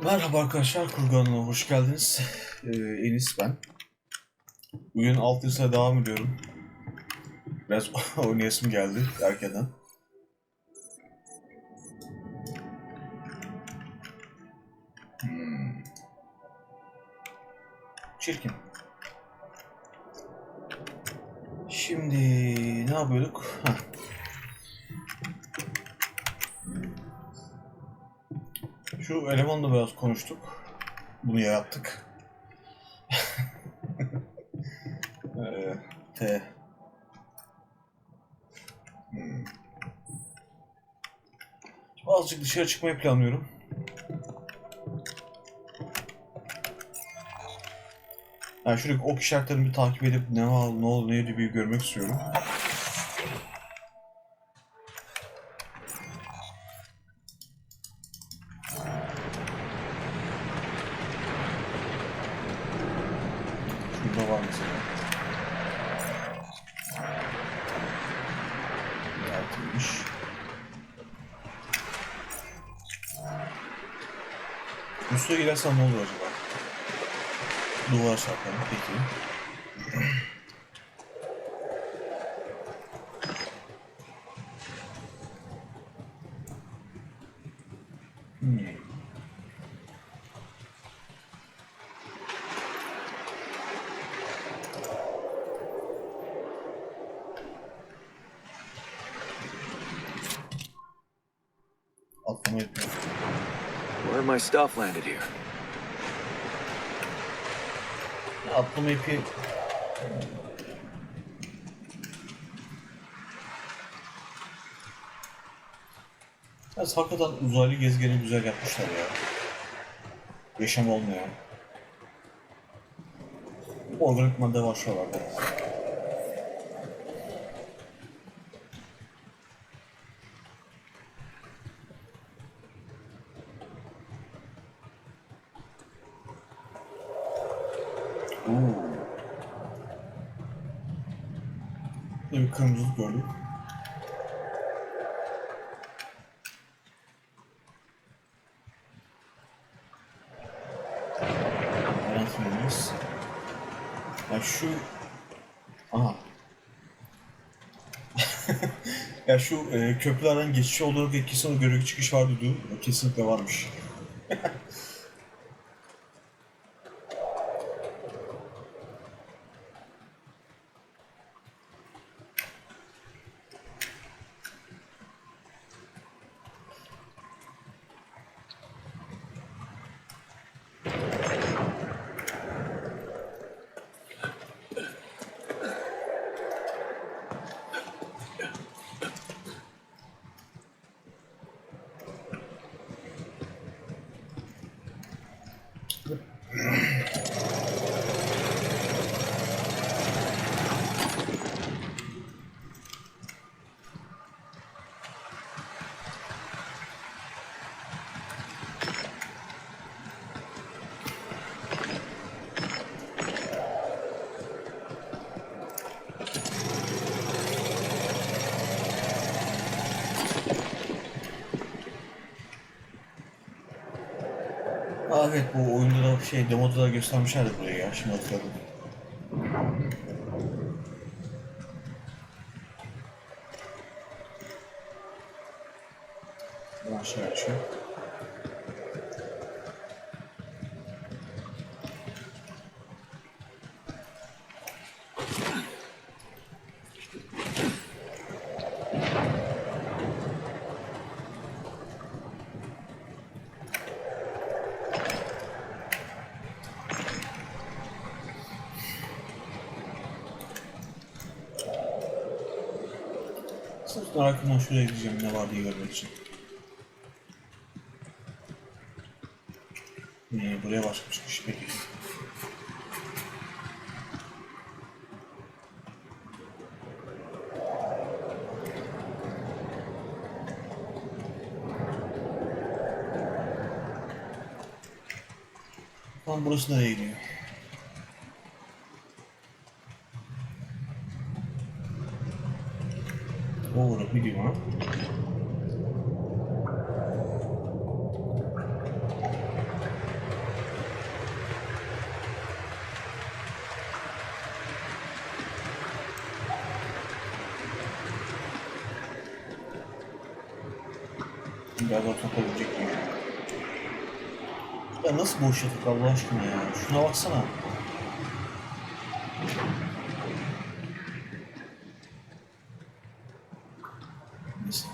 Merhaba arkadaşlar, kurganına hoş geldiniz. Enis ben. Bugün alt yazıya devam ediyorum. Biraz oynayasım geldi erkenden. Çirkin. Şimdi ne yapıyorduk? Şu elemanla biraz konuştuk. Bunu yarattık. T. Azıcık dışarı çıkmayı planlıyorum. Yani şuradaki ok işaretlerini bir takip edip ne var, ne oldu, neydi bir görmek istiyorum. Şurada var mesela. Yapılmış. Üstüne girersem ne olur acaba? Duvar çarpalım peki. Atlama yapıyorum. Where my stuff landed here? Atlama ipi... Hakikaten uzaylı gezegeni güzel yapmışlar ya. Yaşam olmayan. Organik madde başlıyorlar. Bir kırmızılık gördüm. Yaratmıyoruz. Ya şu... Aha. Ya şu köprülerden geçiş olduğu kesin görev çıkış var diyordu. Kesinlikle varmış. Evet, bu oyunda da demoda da göstermişlerdi burayı ya, şimdi hatırladım. Buradan şey açıyor. Sırf merakımdan şuraya gideceğim ne var diye görmek için. Buraya başka çıkış peki. Bakalım burası nereye gidiyor? Over, biliyorum ha. Galiba toplayabilecek miyim? Ya nasıl boş yatık Allah aşkına ya? Şuna baksana. Neyse.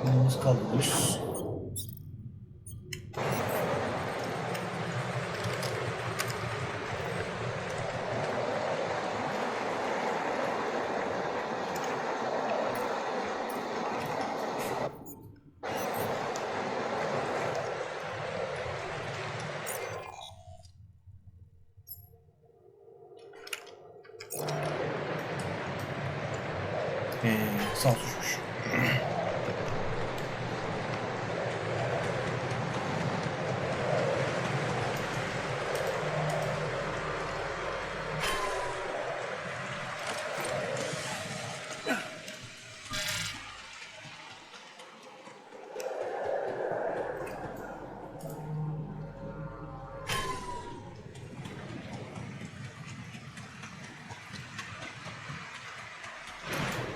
Bunumuz kaldırıyoruz. Sağ tuşmuş.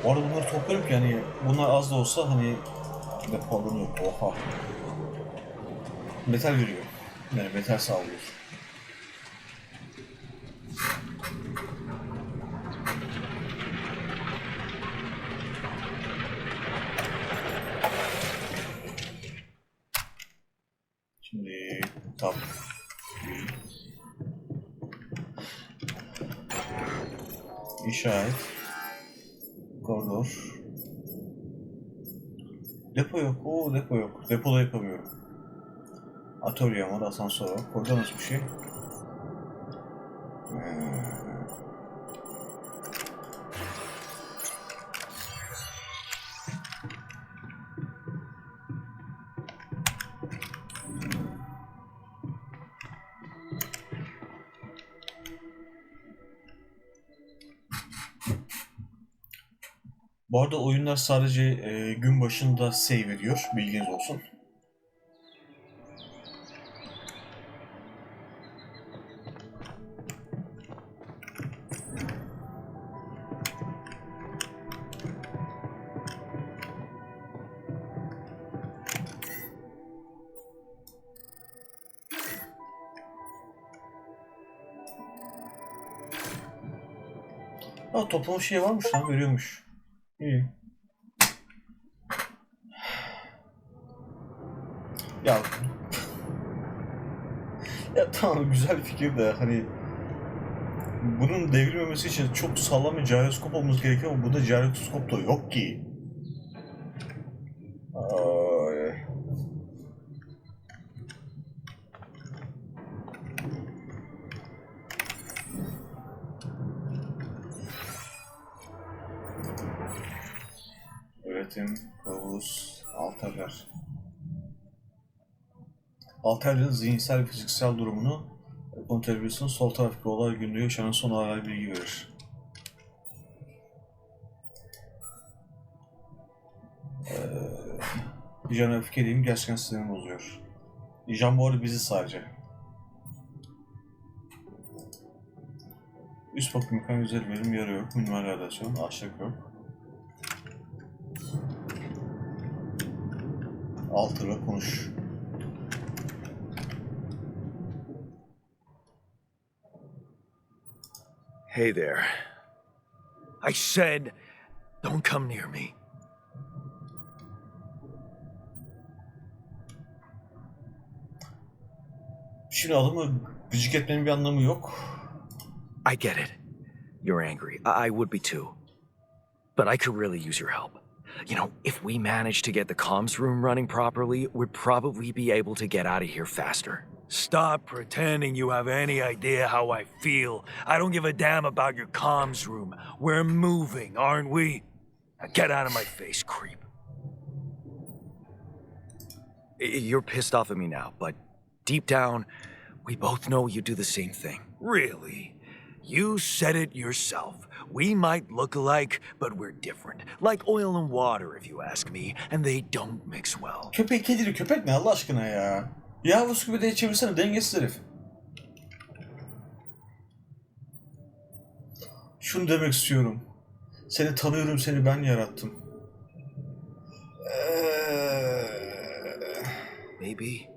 Bu arada bunları toplarım ki yani bunlar az da olsa hani depolanıyor. Oha. Metal veriyor. Yani metal sağlıyor. Şimdi tam işaret koridor depo yok. Oo, depo yok. Depoda yapamıyorum. Atölye var, asansör var. Koridor nasıl bir şey? Bu arada oyunlar sadece gün başında save ediyor. Bilginiz olsun. Ha, toplama şey varmış lan, veriyormuş. İyi. Ya ya tamam, güzel fikir de hani bunun devrilmemesi için çok sağlam bir gyroskop olması gerekiyor ama bunda gyroskop da yok ki. Ay. Üretim, kılavuz, alterler. Alterlerin zihinsel ve fiziksel durumunu kontrol edebilirsiniz. Sol taraftaki olay günlüğü yaşanan son olaylar bilgi verir. Can öfkeliyim, gerçekten sinirimi bozuyor. Can bu arada bizi sadece. Üst bakım yukarı güzel verim, yarı yok. Minimal radyasyon, aşağı yok. Altıyla konuş. Hey there. I said, don't come near me. Şimdi adamı gıcık etmenin bir anlamı yok. I get it. You're angry. I would be too. But I could really use your help. You know, if we manage to get the comms room running properly, we'd probably be able to get out of here faster. Stop pretending you have any idea how I feel. I don't give a damn about your comms room. We're moving, aren't we? Now get out of my face, creep. You're pissed off at me now, but deep down, we both know you do the same thing. Really? You said it yourself. We might look alike, but we're different. Like oil and water, if you ask me, and they don't mix well. Köpek kedili köpek ne Allah aşkına ya? Yavrusu gibi de çevirsene dengesiz herif. Şunu demek istiyorum. Seni tanıyorum, seni ben yarattım. Maybe.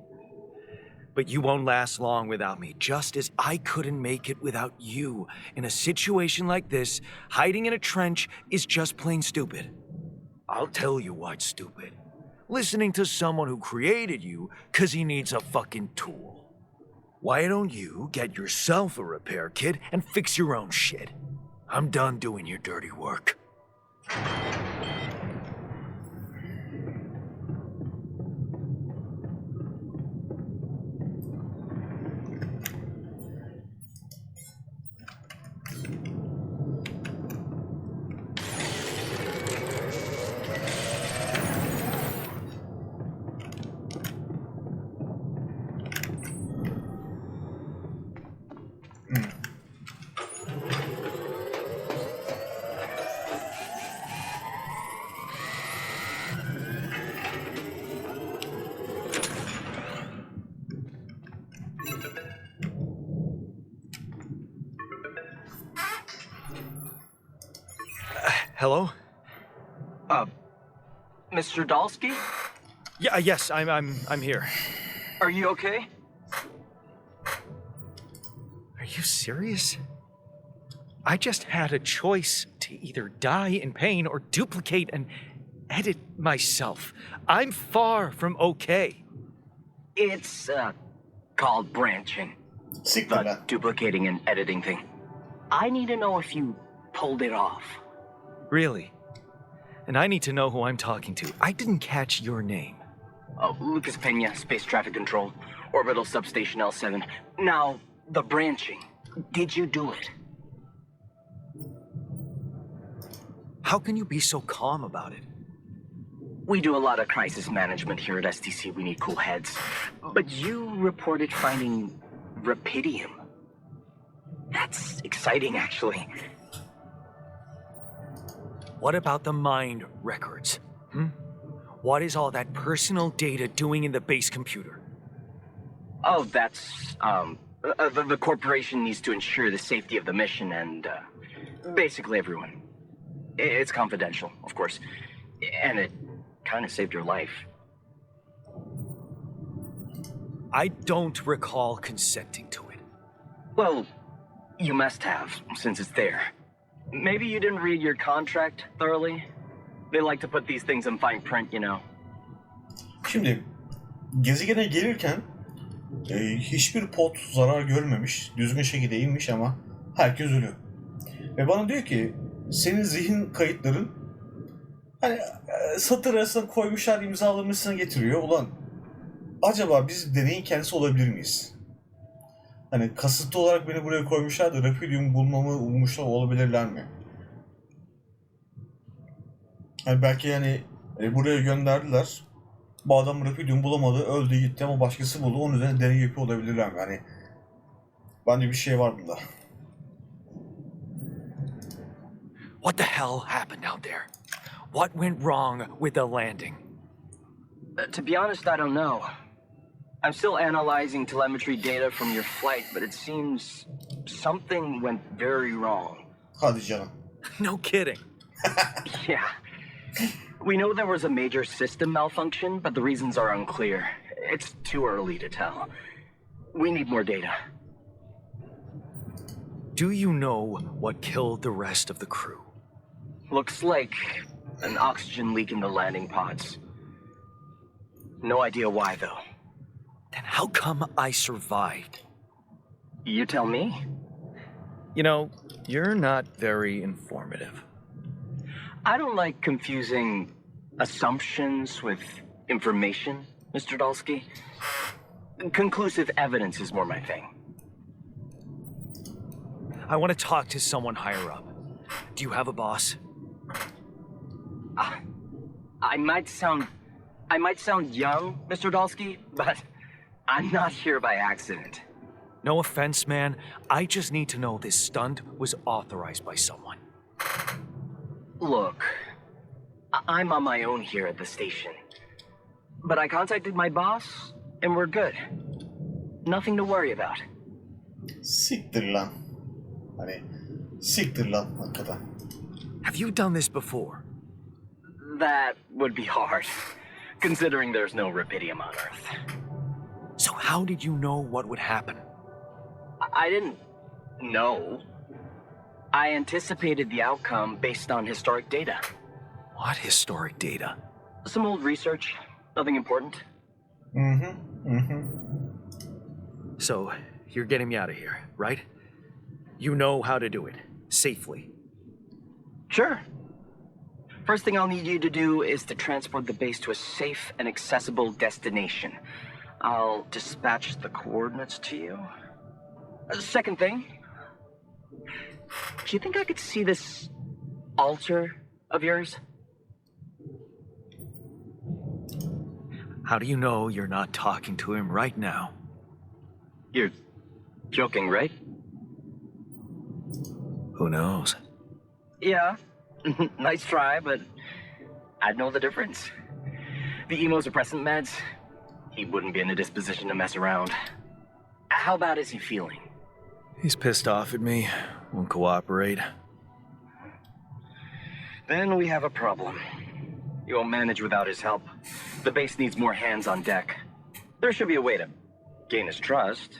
But you won't last long without me, just as I couldn't make it without you. In a situation like this, hiding in a trench is just plain stupid. I'll tell you what's stupid. Listening to someone who created you because he needs a fucking tool. Why don't you get yourself a repair kit and fix your own shit? I'm done doing your dirty work. Hello? Mr. Dalsky? Yeah, yes, I'm here. Are you okay? Are you serious? I just had a choice to either die in pain or duplicate and edit myself. I'm far from okay. It's, called branching. Siktir The lan. duplicating and editing thing. I need to know if you pulled it off. Really? And I need to know who I'm talking to. I didn't catch your name. Oh, Lucas Pena, Space Traffic Control, Orbital Substation L7. Now, the branching. Did you do it? How can you be so calm about it? We do a lot of crisis management here at STC. We need cool heads. But you reported finding rapidium. That's exciting, actually. What about the mind records? What is all that personal data doing in the base computer? Oh, that's, the corporation needs to ensure the safety of the mission and, basically everyone. It's confidential, of course. And it kind of saved your life. I don't recall consenting to it. Well, you must have, since it's there. Maybe you didn't read your contract thoroughly? They like to put these things in fine print, you know. Şimdi gezegene gelirken hiçbir pot zarar görmemiş, düzgün şekilde inmiş ama herkes ölüyor. Ve bana diyor ki senin zihin kayıtların hani satır arasına koymuşlar, imzalamışsın getiriyor. Ulan acaba biz deneyin kendisi olabilir miyiz? Hani kasıtlı olarak beni buraya koymuşlar da Rapidium bulmamı ummuşlar olabilirler mi? Hani belki yani buraya gönderdiler. Bu adam Rapidium bulamadı, öldü gitti ama başkası buldu. Onun üzerine deney yapıyor olabilirler mi? Hani bence bir şey var bunda. What the hell happened out there? What went wrong with the landing? To be honest, I don't know. I'm still analyzing telemetry data from your flight, but it seems something went very wrong. Hadi canım. No kidding. Yeah. We know there was a major system malfunction, but the reasons are unclear. It's too early to tell. We need more data. Do you know what killed the rest of the crew? Looks like an oxygen leak in the landing pods. No idea why, though. Then how come I survived? You tell me. You know, you're not very informative. I don't like confusing assumptions with information, Mr. Dalsky. Conclusive evidence is more my thing. I want to talk to someone higher up. Do you have a boss? I might sound young, Mr. Dalsky, but I'm not here by accident. No offense, man. I just need to know this stunt was authorized by someone. Look, I'm on my own here at the station. But I contacted my boss, and we're good. Nothing to worry about. Siktir lan. Hani siktir lan hakikaten. Have you done this before? That would be hard, considering there's no rubidium on Earth. So how did you know what would happen? I didn't know. I anticipated the outcome based on historic data. What historic data? Some old research, nothing important. So, you're getting me out of here, right? You know how to do it, safely. Sure. First thing I'll need you to do is to transport the base to a safe and accessible destination. I'll dispatch the coordinates to you. Second thing, do you think I could see this altar of yours? How do you know you're not talking to him right now? You're joking, right? Who knows? Yeah. Nice try, but I'd know the difference. The immunosuppressant meds, he wouldn't be in a disposition to mess around. How bad is he feeling? He's pissed off at me, won't cooperate. Then we have a problem. You won't manage without his help. The base needs more hands on deck. There should be a way to gain his trust.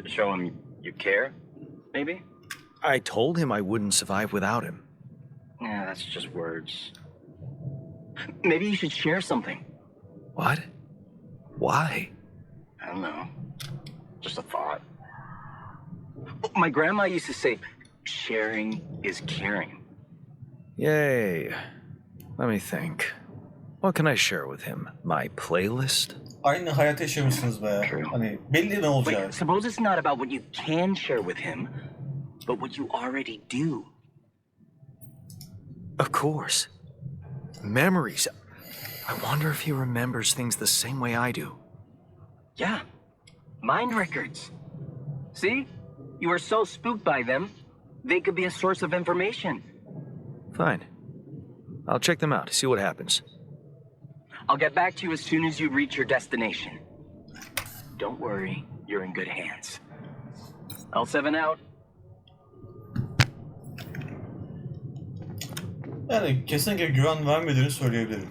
Show him you care, maybe? I told him I wouldn't survive without him. Yeah, that's just words. Maybe you should share something. What? Why? I don't know. Just a thought. My grandma used to say, sharing is caring. Yay. Let me think. What can I share with him? My playlist? Aynı hayat yaşamışsınız be. True. Hani belli ne olacağı. Wait, suppose it's not about what you can share with him, but what you already do. Of course. Memories. I wonder if he remembers things the same way I do. Yeah. Mind records. See? You were so spooked by them, they could be a source of information. Fine. I'll check them out, see what happens. I'll get back to you as soon as you reach your destination. Don't worry, you're in good hands. L7 out. Yani kesinlikle güven vermediğini söyleyebilirim.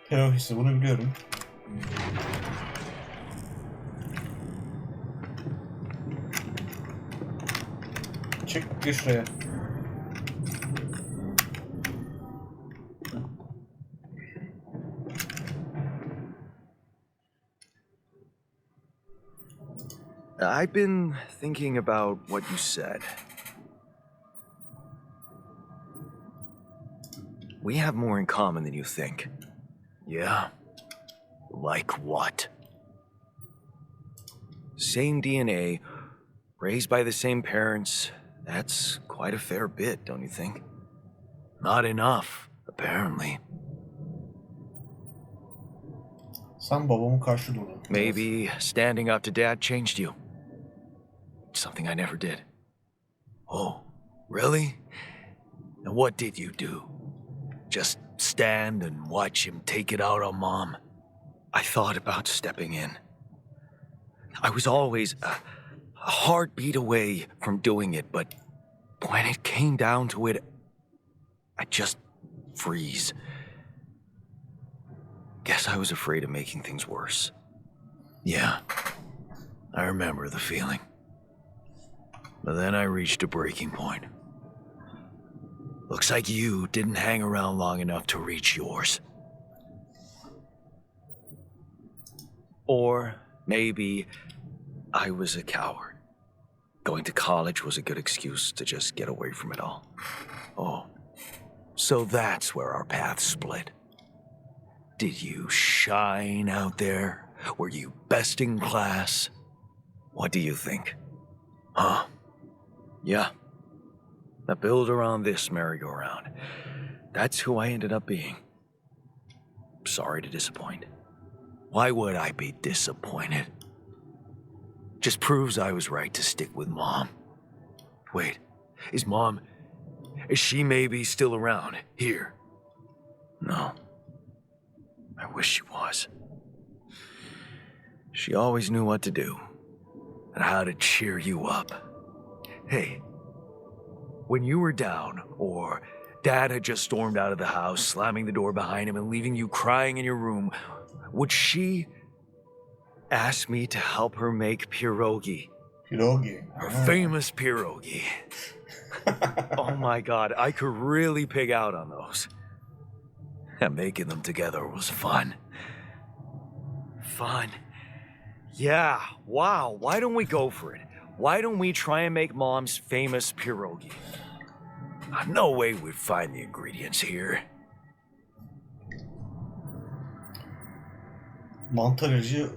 Terör hissi, bunu biliyorum. Çık, gir şuraya. I've been thinking about what you said. We have more in common than you think. Yeah? Like what? Same DNA, raised by the same parents. That's quite a fair bit, don't you think? Not enough, apparently. Sen babamın karşı durdun. Maybe standing up to Dad changed you. Something I never did. Oh, really? And what did you do? Just stand and watch him take it out on Mom? I thought about stepping in. I was always a heartbeat away from doing it, but when it came down to it, I'd just freeze. Guess I was afraid of making things worse. Yeah, I remember the feeling. But then I reached a breaking point. Looks like you didn't hang around long enough to reach yours. Or maybe I was a coward. Going to college was a good excuse to just get away from it all. Oh, so that's where our paths split. Did you shine out there? Were you best in class? What do you think? Huh? Yeah. The builder on this merry-go-round. That's who I ended up being. Sorry to disappoint. Why would I be disappointed? Just proves I was right to stick with Mom. Wait, is she maybe still around here? No. I wish she was. She always knew what to do and how to cheer you up. Hey, when you were down or Dad had just stormed out of the house, slamming the door behind him and leaving you crying in your room, would she ask me to help her make pierogi? Pierogi. Her famous pierogi. Oh my God, I could really pig out on those. And making them together was fun. Fun. Yeah, wow, why don't we go for it? Why don't we try and make Mom's famous pierogi? No way we'd find the ingredients here. Mantarcı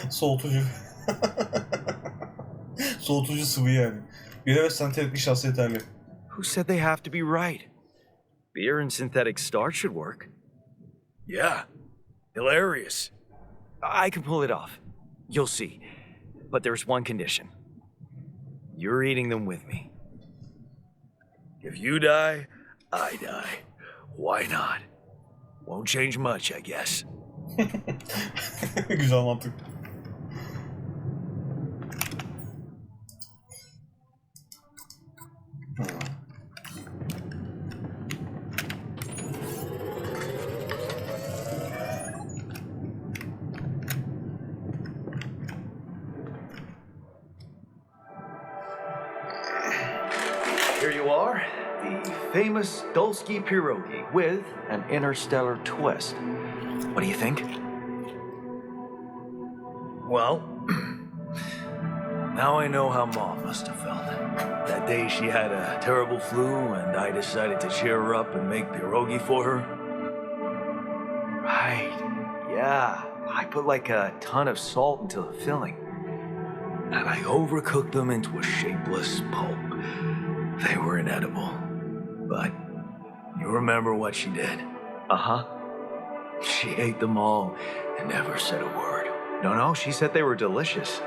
soğutucu. Soğutucu sıvı yani. Bire ve sentetik nişasta yeterli. Who said they have to be right? Beer and synthetic starch should work. Yeah, hilarious. I can pull it off. You'll see. But there's one condition. You're eating them with me. If you die, I die. Why not? Won't change much, I guess. Güzel mantık. Here you are, the famous Dulski pierogi with an interstellar twist. What do you think? Well, now I know how Mom must have felt. That day she had a terrible flu and I decided to cheer her up and make pierogi for her. Right, yeah. I put like a ton of salt into the filling. And I overcooked them into a shapeless pulp. They were inedible. But you remember what she did? Uh-huh. She ate them all and never said a word. No, she said they were delicious.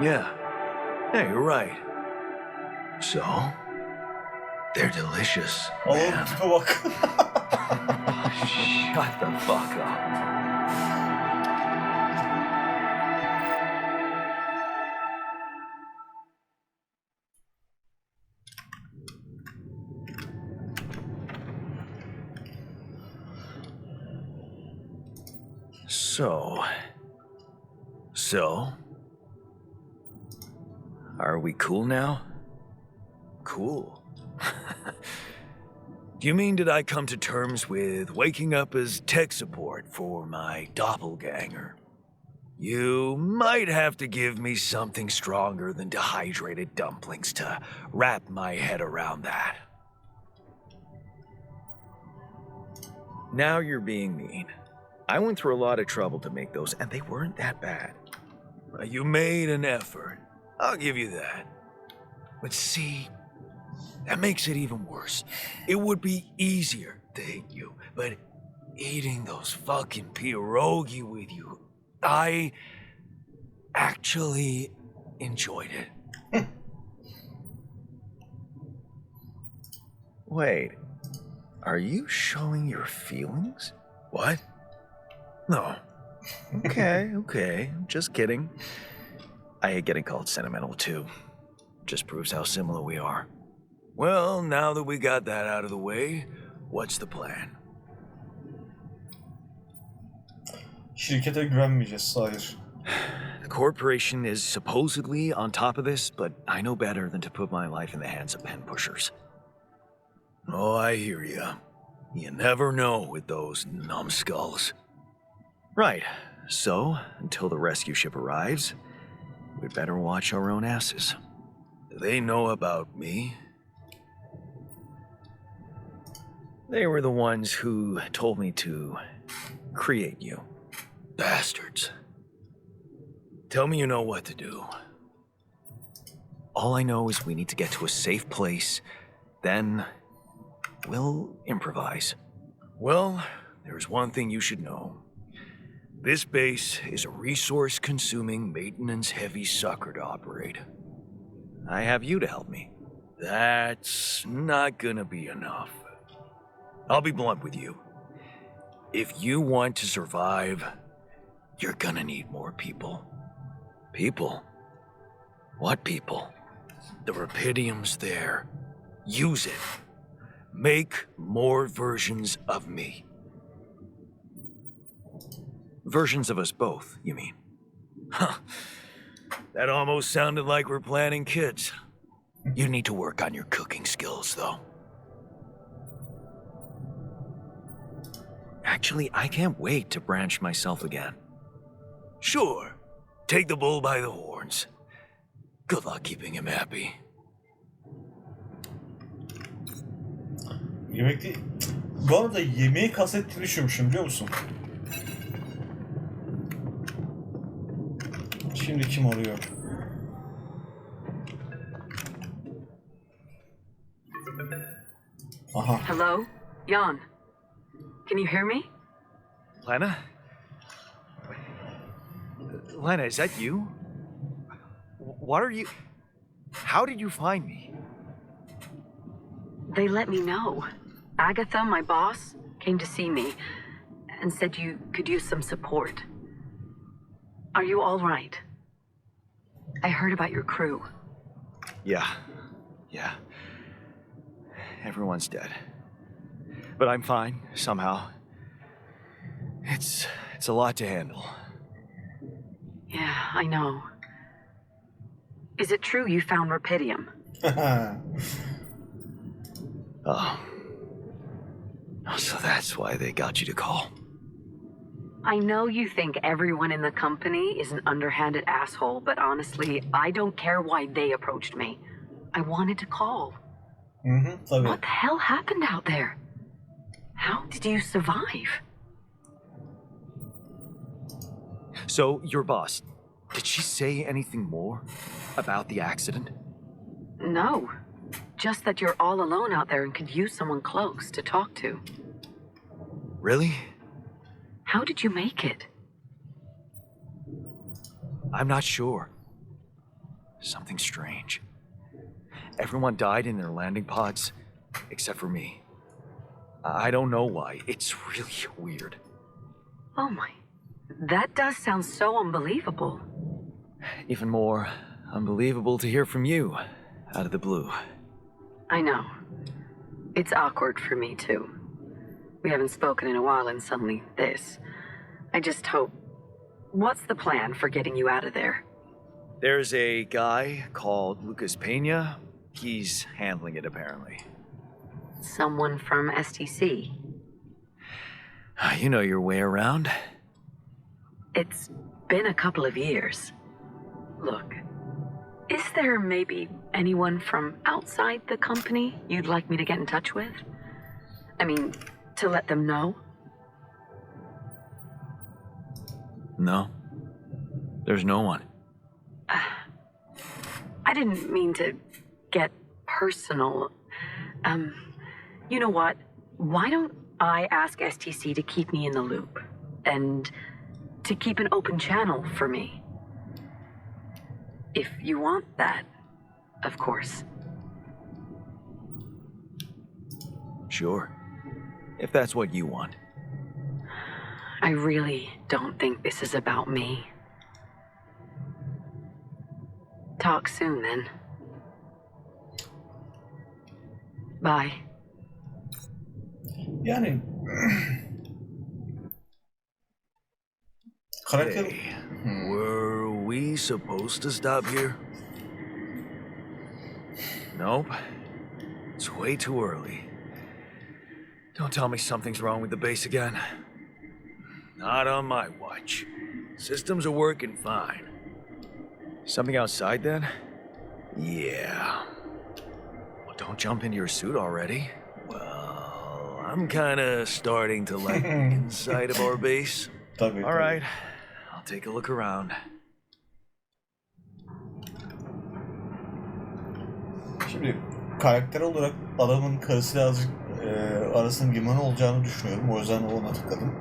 Yeah, you're right. So, they're delicious, Allah'ım man. tipe bak. Shut the fuck up. So, are we cool now? Cool. Do you mean did I come to terms with waking up as tech support for my doppelganger? You might have to give me something stronger than dehydrated dumplings to wrap my head around that. Now you're being mean. I went through a lot of trouble to make those, and they weren't that bad. You made an effort. I'll give you that. But see, that makes it even worse. It would be easier to hate you, but eating those fucking pierogi with you, I actually enjoyed it. Wait, are you showing your feelings? What? No. Okay, just kidding. I hate getting called sentimental too. Just proves how similar we are. Well, now that we got that out of the way, what's the plan? Şirkete güvenmeyeceğiz, hayır. The corporation is supposedly on top of this, but I know better than to put my life in the hands of pen pushers. Oh, I hear ya. You never know with those numbskulls. Right, so, until the rescue ship arrives, we'd better watch our own asses. They know about me. They were the ones who told me to create you. Bastards. Tell me you know what to do. All I know is we need to get to a safe place, then we'll improvise. Well, there's one thing you should know. This base is a resource-consuming, maintenance-heavy sucker to operate. I have you to help me. That's not gonna be enough. I'll be blunt with you. If you want to survive, you're gonna need more people. People? What people? The Rapidium's there. Use it. Make more versions of me. Versions of us both, you mean? Huh. That almost sounded like we're planning kids. You need to work on your cooking skills, though. Actually, I can't wait to branch myself again. Sure. Take the bull by the horns. Good luck keeping him happy. Yemek değil. Bu arada yemeği kastettiğini düşünmüşüm biliyor musun? Şimdi kim arıyor? Aha. Hello? Jan. Can you hear me? Lena? Lena, is that you? What are you... How did you find me? They let me know. Agatha, my boss, came to see me and said you could use some support. Are you all right? I heard about your crew. Yeah. Everyone's dead. But I'm fine, somehow. It's a lot to handle. Yeah, I know. Is it true you found Rapidium? Oh. So that's why they got you to call. I know you think everyone in the company is an underhanded asshole, but honestly, I don't care why they approached me. I wanted to call. Tabii. What the hell happened out there? How did you survive? So, your boss, did she say anything more about the accident? No. Just that you're all alone out there and could use someone close to talk to. Really? How did you make it? I'm not sure. Something strange. Everyone died in their landing pods, except for me. I don't know why. It's really weird. Oh my. That does sound so unbelievable. Even more unbelievable to hear from you, out of the blue. I know. It's awkward for me, too. We haven't spoken in a while and suddenly this. I just hope... What's the plan for getting you out of there? There's a guy called Lucas Pena. He's handling it, apparently. Someone from STC. You know your way around. It's been a couple of years. Look, is there maybe anyone from outside the company you'd like me to get in touch with? I mean, to let them know? No. There's no one. I didn't mean to get personal. You know what? Why don't I ask STC to keep me in the loop? And to keep an open channel for me? If you want that, of course. Sure. If that's what you want. I really don't think this is about me. Talk soon, then. Bye. Yani karakter Hey, were we supposed to stop here? Nope. It's way too early. Don't tell me something's wrong with the base again. Not on my watch. Systems are working fine. Something outside then? Yeah. Well, don't jump into your suit already. Well, I'm kinda starting to like the inside of our base. Tabii. All right, I'll take a look around. Şimdi karakter olarak adamın karısıyla azıcık arasının limanı olacağını düşünüyorum. O yüzden ona tıkladım.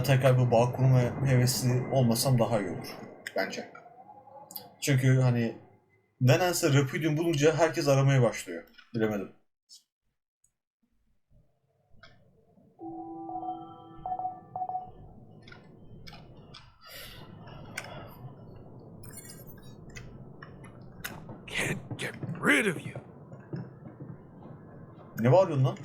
Tekrar bir bağ kurma hevesli olmasam daha iyi olur bence. Çünkü hani nedense Repudium bulunca herkes aramaya başlıyor. Bilemedim. Can't get rid of you. Ne bağırıyorsun lan?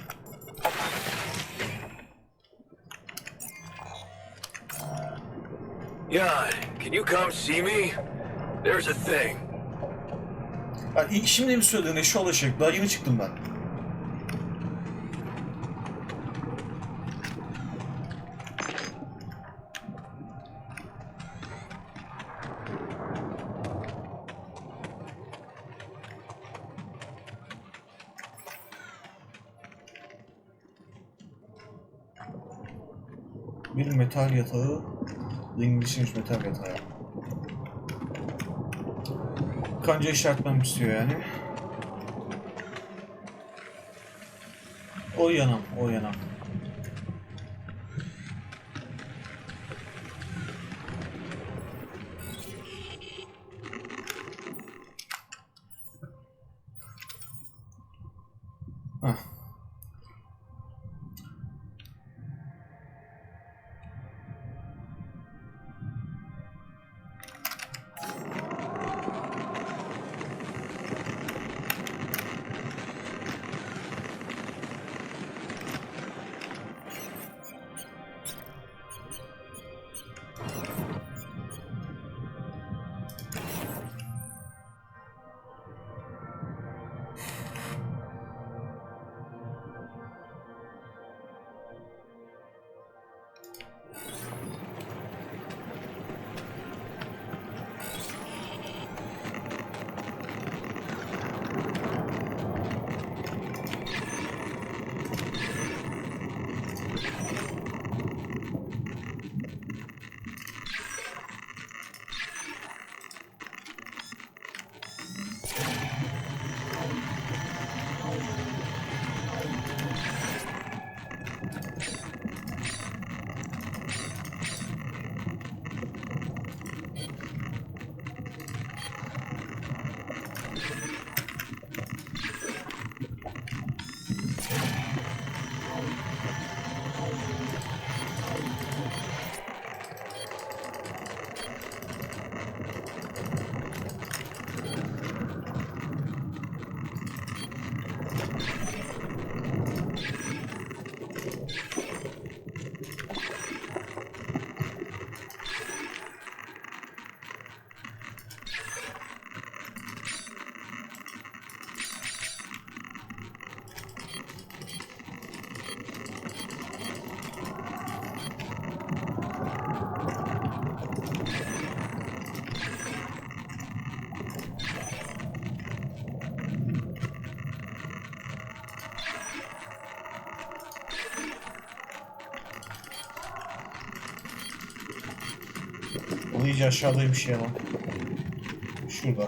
God, can you come see me? There's a thing. Ya, şimdi mi söyledin eşi olacak? Daha yeni çıktım ben. Bir metal yatağı, İngilizcemiş metal yatağı. Kanca işaretmem istiyor yani. O yanam, o yanam. Hah. O iyice aşağıdaymış ya lan. Şurada.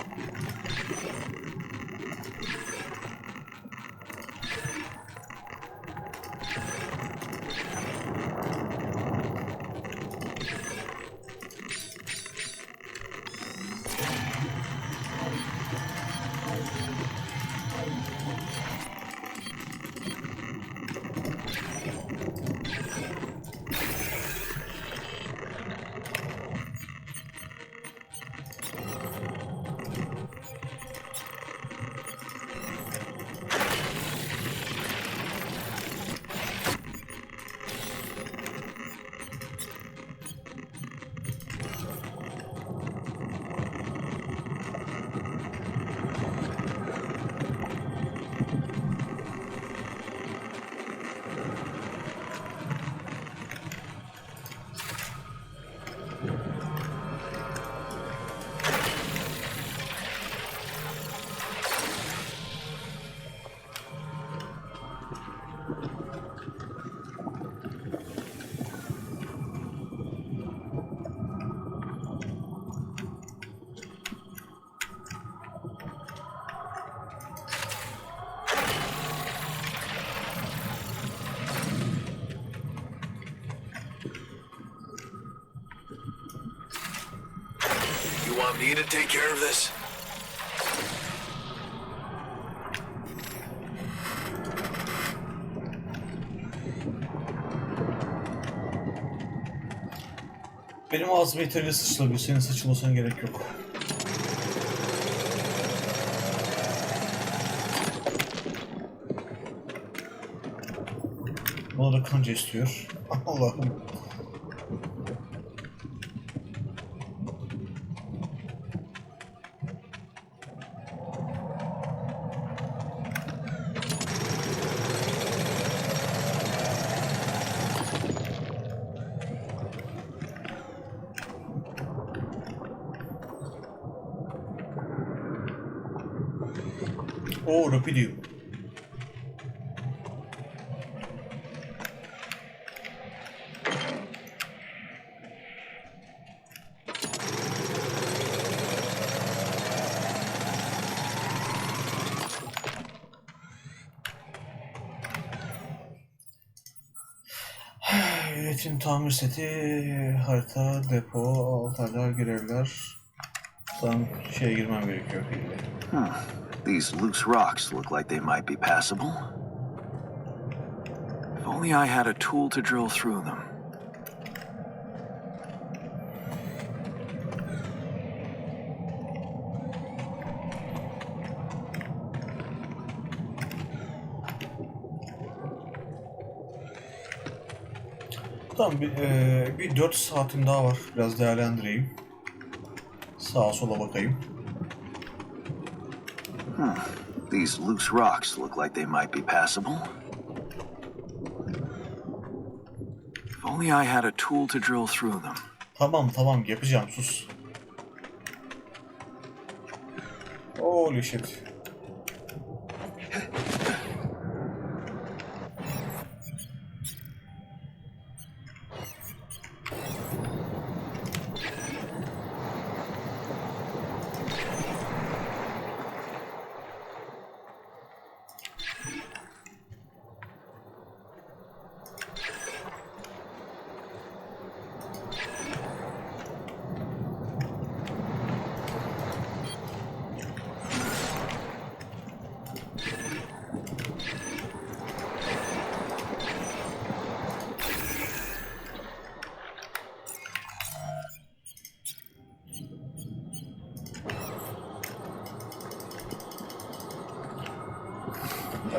want me to take care of this? Benim ağzıma yeterli sıçrabilir. Senin sıçılmasına gerek yok. Bana da kanca istiyor. Allah'ım. Oo, Rapidium. Üretim tamir seti, harita, depo, altarlar, görevler. Tam şeye girmem gerekiyor. These loose rocks look like they might be passable. If only I had a tool to drill through them. Tamam, bir 4 saatim daha var. Biraz değerlendireyim. Sağa sola bakayım. These loose rocks look like they might be passable. If only I had a tool to drill through them. Tamam yapacağım, sus. Holy shit.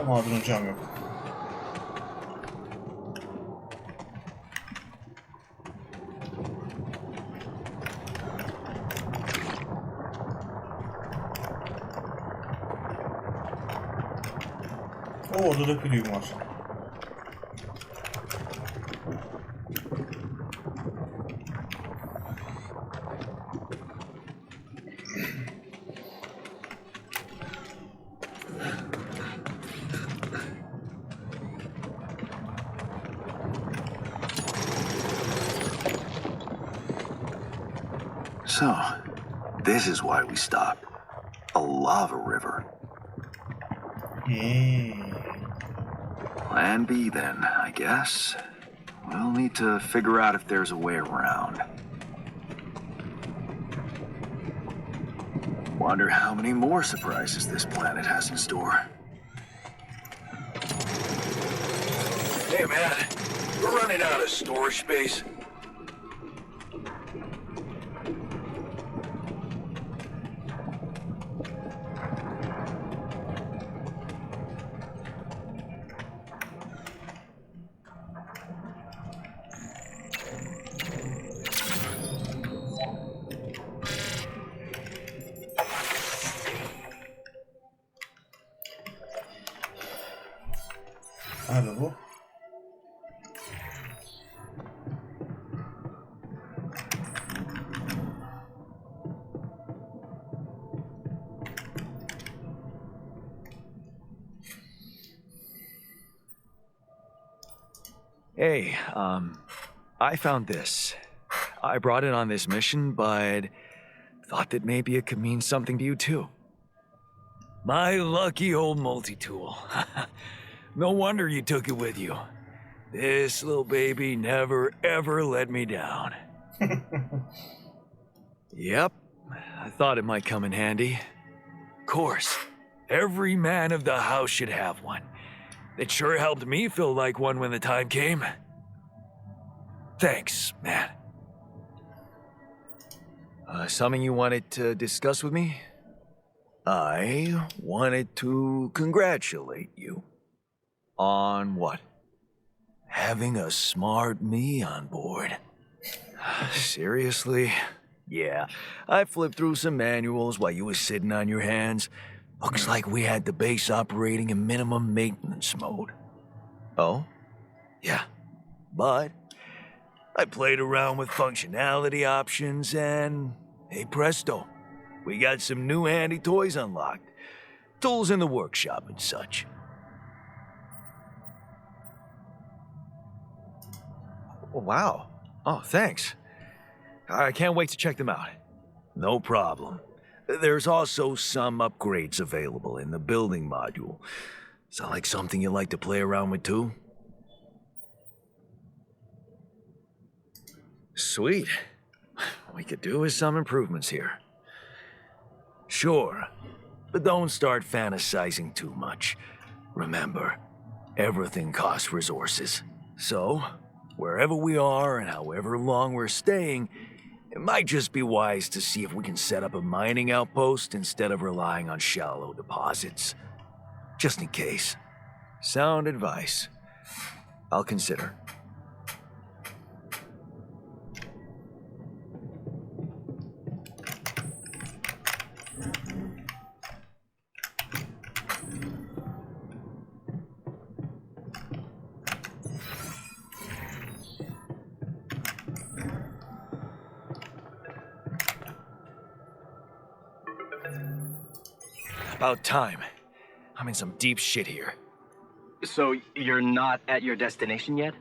Maden ocağım yok. Orada da pülüğüm var. So, this is why we stopped. A lava river. Plan B then, I guess. We'll need to figure out if there's a way around. Wonder how many more surprises this planet has in store. Hey, man. We're running out of storage space. Nerede bu? Hey, I found this. I brought it on this mission, but thought that maybe it could mean something to you too. My lucky old multi-tool. No wonder you took it with you. This little baby never ever let me down. Yep, I thought it might come in handy. Of course, every man of the house should have one. It sure helped me feel like one when the time came. Thanks, man. Something you wanted to discuss with me? I wanted to congratulate you. On what? Having a smart me on board. Seriously? Yeah, I flipped through some manuals while you was sitting on your hands. Looks like we had the base operating in minimum maintenance mode. Oh? Yeah. But I played around with functionality options and, hey presto, we got some new handy toys unlocked. Tools in the workshop and such. Wow. Oh, thanks. I can't wait to check them out. No problem. There's also some upgrades available in the building module. Sound like something you like to play around with too? Sweet. We could do with some improvements here. Sure, but don't start fantasizing too much. Remember, everything costs resources. So, wherever we are and however long we're staying, it might just be wise to see if we can set up a mining outpost instead of relying on shallow deposits. Just in case. Sound advice. I'll consider. About time. I'm in some deep shit here. So you're not at your destination yet?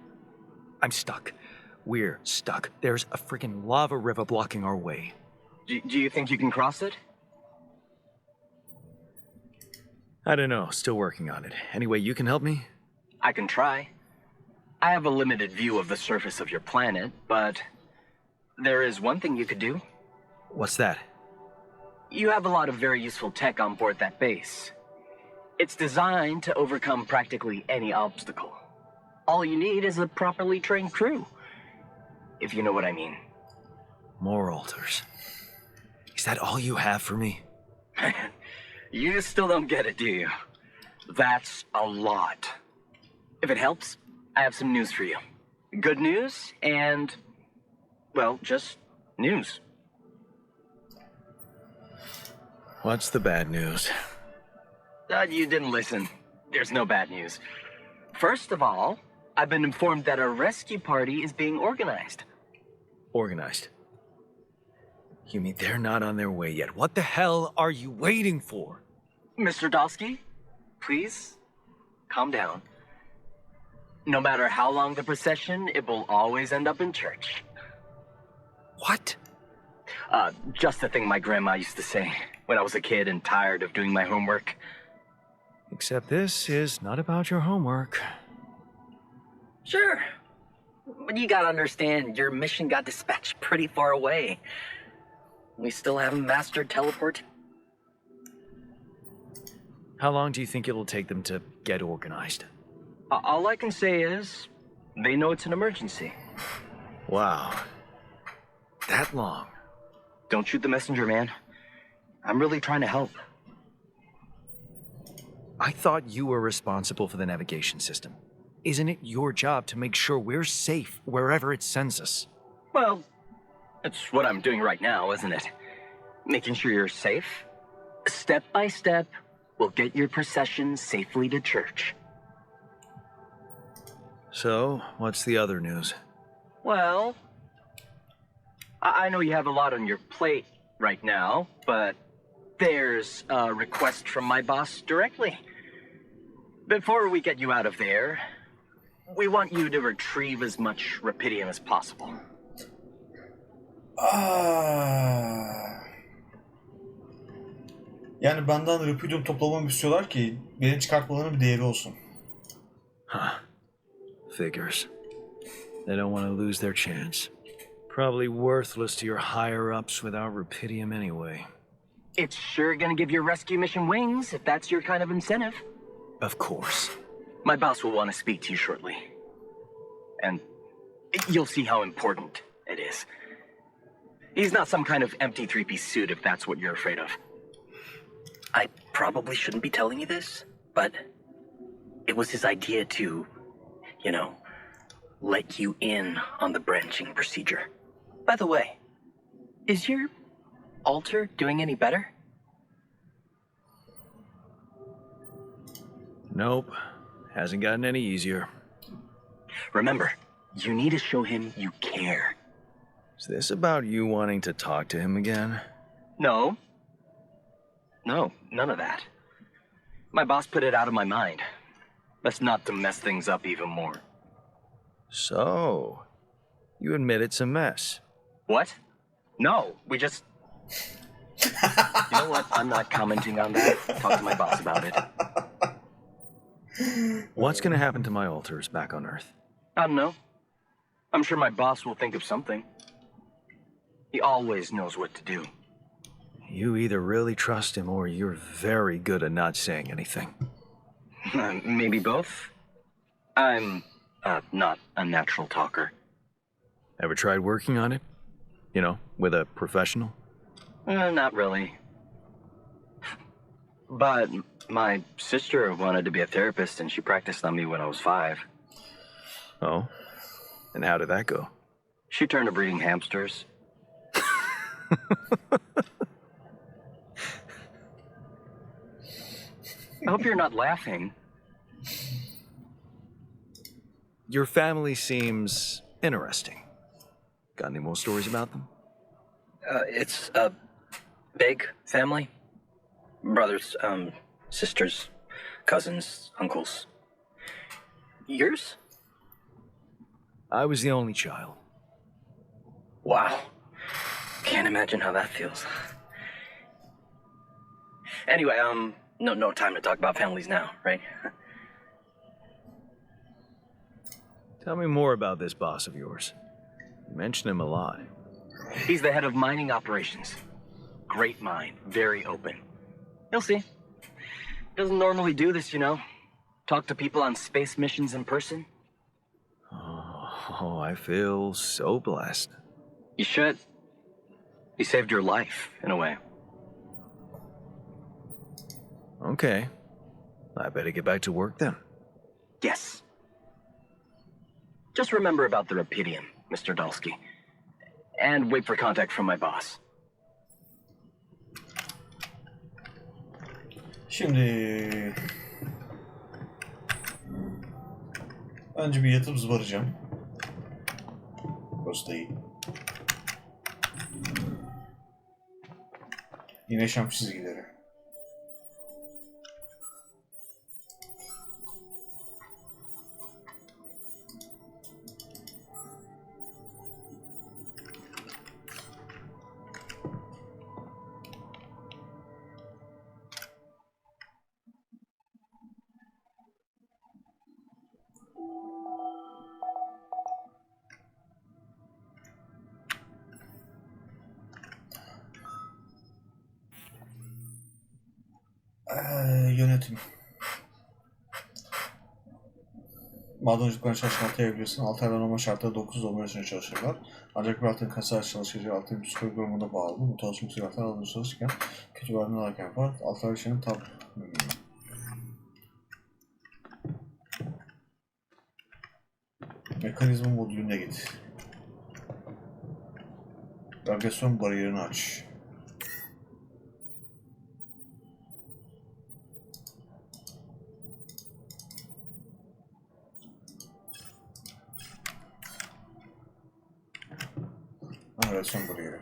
I'm stuck. We're stuck. There's a freaking lava river blocking our way. Do you think you can cross it? I don't know. Still working on it. Anyway, you can help me? I can try. I have a limited view of the surface of your planet, but there is one thing you could do. What's that? You have a lot of very useful tech on board that base. It's designed to overcome practically any obstacle. All you need is a properly trained crew, if you know what I mean. More altars. Is that all you have for me? You still don't get it, do you? That's a lot. If it helps, I have some news for you. Good news and, well, just news. What's the bad news? You didn't listen. There's no bad news. First of all, I've been informed that a rescue party is being organized. Organized. You mean they're not on their way yet? What the hell are you waiting for? Mr. Dosky, please, calm down. No matter how long the procession, it will always end up in church. What? Just the thing my grandma used to say when I was a kid and tired of doing my homework. Except this is not about your homework. Sure. But you gotta understand, your mission got dispatched pretty far away. We still haven't mastered teleport. How long do you think it'll take them to get organized? All I can say is, they know it's an emergency. Wow. That long? Don't shoot the messenger, man. I'm really trying to help. I thought you were responsible for the navigation system. Isn't it your job to make sure we're safe wherever it sends us? Well, it's what I'm doing right now, isn't it? Making sure you're safe. Step by step, we'll get your procession safely to church. So, what's the other news? Well, I know you have a lot on your plate right now, but there's a request from my boss directly. Before we get you out of there, we want you to retrieve as much Rapidium as possible. Yani benden Rapidium toplamamı istiyorlar ki beni çıkartmalarının bir değeri olsun. Huh. Figures. They don't want to lose their chance. Probably worthless to your higher-ups without rupidium anyway. It's sure gonna give your rescue mission wings if that's your kind of incentive. Of course. My boss will want to speak to you shortly. And you'll see how important it is. He's not some kind of empty three-piece suit if that's what you're afraid of. I probably shouldn't be telling you this, but it was his idea to, you know, let you in on the branching procedure. By the way, is your altar doing any better? Nope. Hasn't gotten any easier. Remember, you need to show him you care. Is this about you wanting to talk to him again? No. No, none of that. My boss put it out of my mind. Best not to mess things up even more. So, you admit it's a mess. What? No, we just... You know what? I'm not commenting on that. Talk to my boss about it. What's gonna happen to my altars back on Earth? I don't know. I'm sure my boss will think of something. He always knows what to do. You either really trust him or you're very good at not saying anything. Maybe both. I'm not a natural talker. Ever tried working on it? You know, with a professional? Not really. But my sister wanted to be a therapist and she practiced on me when I was 5. Oh? And how did that go? She turned to breeding hamsters. I hope you're not laughing. Your family seems interesting. Got any more stories about them? It's a big family. Brothers, sisters, cousins, uncles. Yours? I was the only child. Wow. Can't imagine how that feels. Anyway, no time to talk about families now, right? Tell me more about this boss of yours. You mention him a lot. He's the head of mining operations. Great mind, very open. You'll see. Doesn't normally do this, you know. Talk to people on space missions in person. Oh, I feel so blessed. You should. He saved your life, in a way. Okay. I better get back to work then. Yes. Just remember about the rupidium, Mr. Dalsky. And wait for contact from my boss. Şimdi... Önce bir yatıp zıbaracağım. Burası da iyi. Yine şam çizgileri. Yönetim. Madencilikten çalışan atayabilirsin. 6 aydan olma şartları 9 olma yaşına çalışırlar. Ancak bir altın kasa çalışacağı altın psikolojik durumunda bağlı. Mutasyon silahlar alınır çalışırken kötü bir halini alırken var. Altlar işinin tam... Mekanizma modülüne git. Navigasyon bariyerini aç. Navigasyon bariyeri.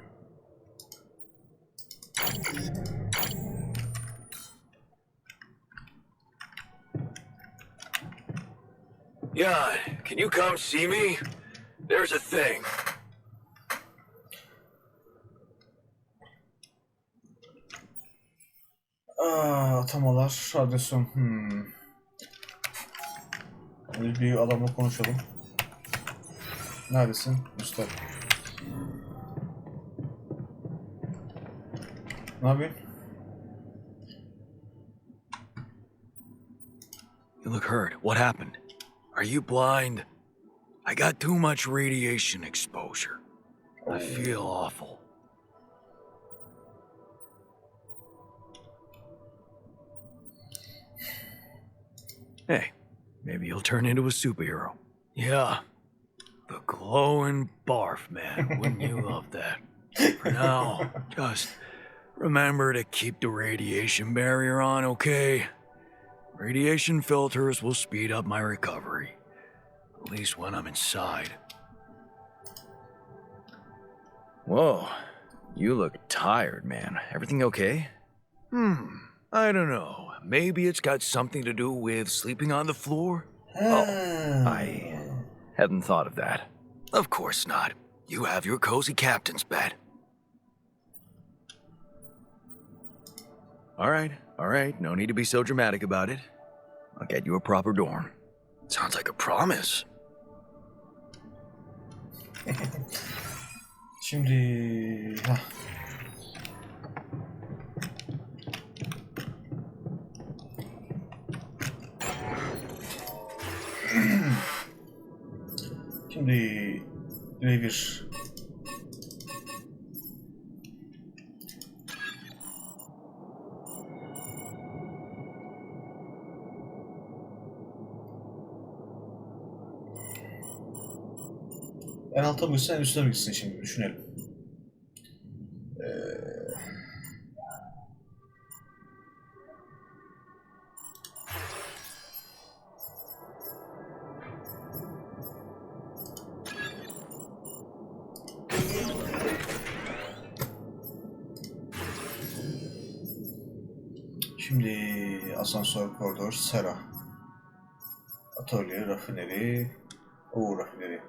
Yeah, can you come see me? There's a thing. Atamalar, radyasyon. Bir adamla konuşalım. Neredesin? Üstte. Ne yapıyorsun? You look hurt. What happened? Are you blind? I got too much radiation exposure. I feel awful. Hey, maybe you'll turn into a superhero. Yeah. The glowing barf man. Wouldn't you love that? For now, just remember to keep the radiation barrier on, okay? Radiation filters will speed up my recovery. At least when I'm inside. Whoa. You look tired, man. Everything okay? I don't know. Maybe it's got something to do with sleeping on the floor? I hadn't thought of that. Of course not. You have your cozy captain's bed. All right. No need to be so dramatic about it. I'll get you a proper dorm. Sounds like a promise. Şimdi... Şimdi... Revir. En alta mı gitsin, en üstüne mi gitsin şimdi? Düşünelim. Şimdi asansör, koridor, sera. Atölye, rafineri. Rafineri.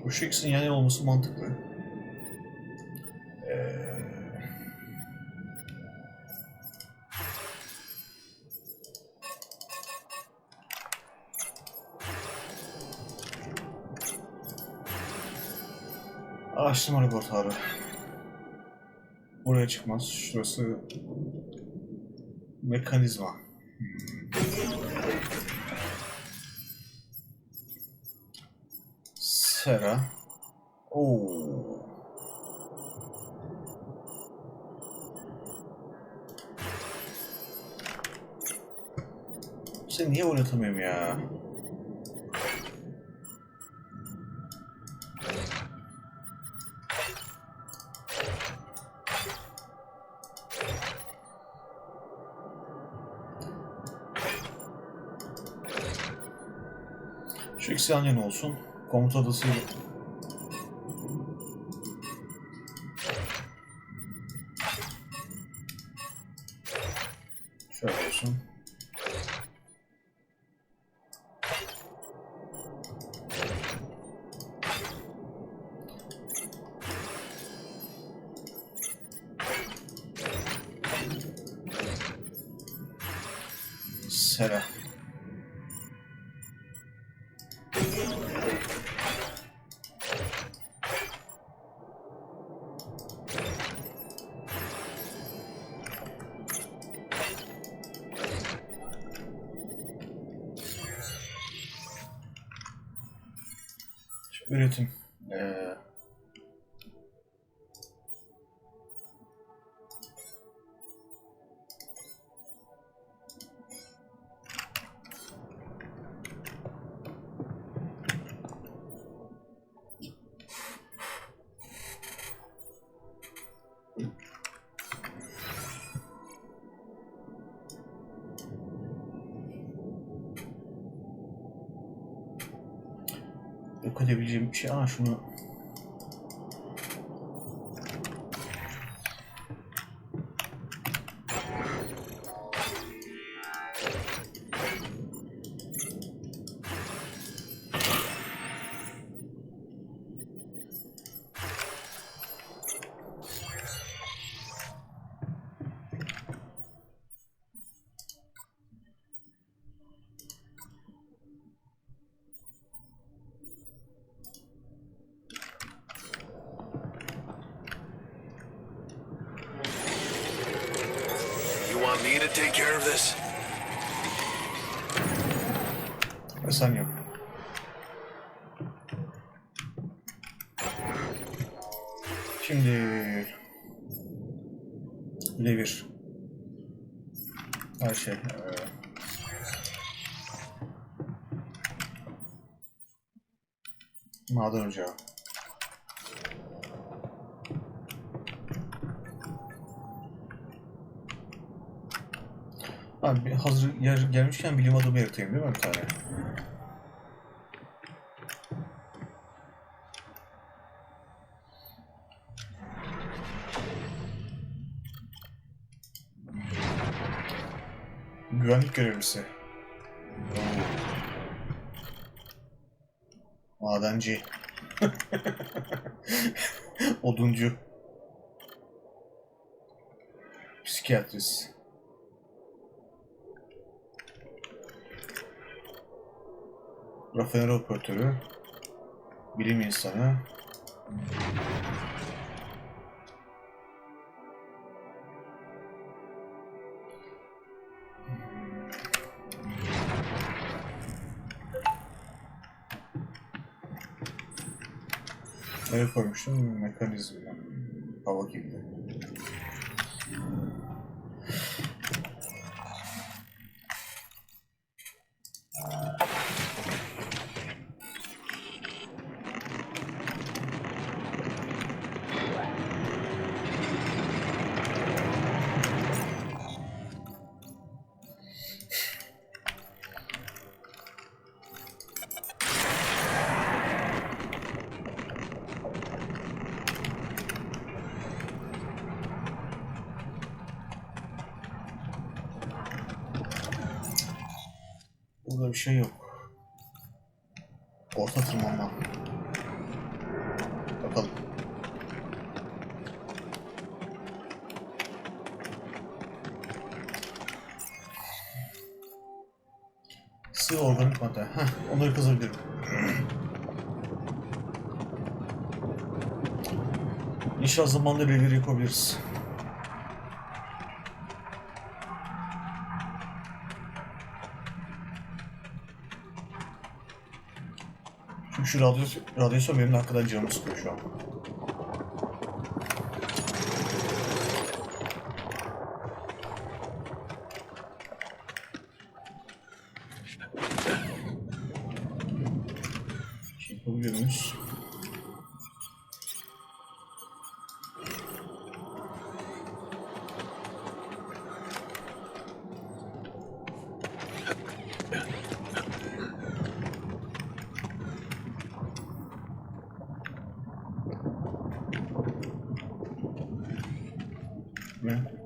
Bu şu ikisinin yan yana olması mantıklı. Araştırma laboratuvarı. Buraya çıkmaz. Şurası mekanizma. Sera. Seni niye oynatamıyorum ya? Şu ikisi yan yana olsun. Komuta odası. Şöyle olsun. Sera. Üretim. Yok edebileceğim bir şey. Şunu... want me to take care of this? Ve sen yok. Şimdi Levir. Her şey. Maden ocağı. Abi hazır yer gelmişken Bilimadamı yaratayım değil mi bir tane? Güvenlik görevlisi. Madenci. Oduncu. Psikiyatrist. Rafineri operatörü. Bilim insanı. Nereye koymuştum? Mekanizma. Hava kilidi. Burada bir şey yok. Orta tırmanma. Bakalım. Sığ organik madde. Heh, onları kazabilirim. İnşallah zamanla bir yapabiliriz. Çünkü şu radyasyon benim de hakikaten canımı sıkıyor şu an. Şey yapabiliyor muyuz? Ne?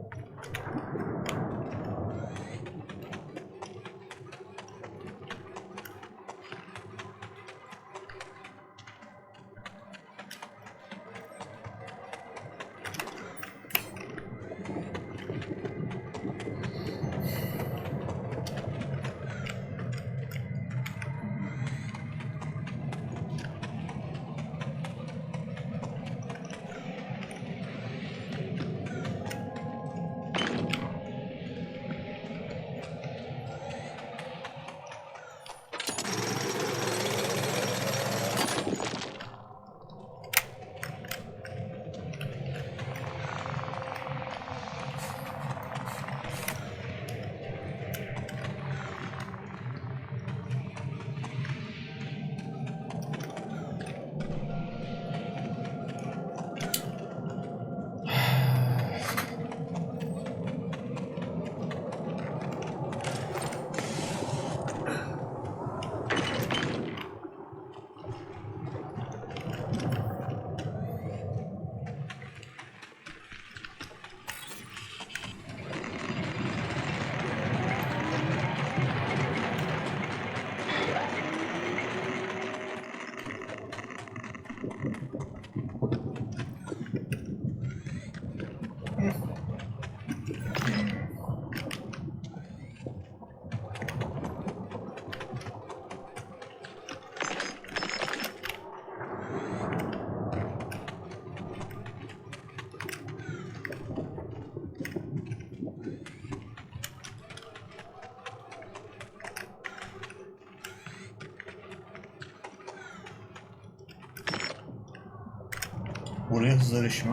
Buraya hızlı erişme.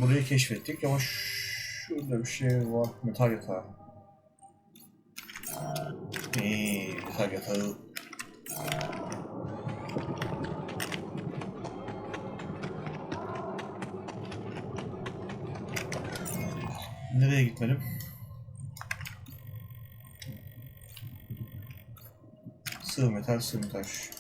Burayı keşfettik ama şurada bir şey var. Metal yatağı. Metal yatağı. Nereye gitmedim? Sığ metal, sığ taş.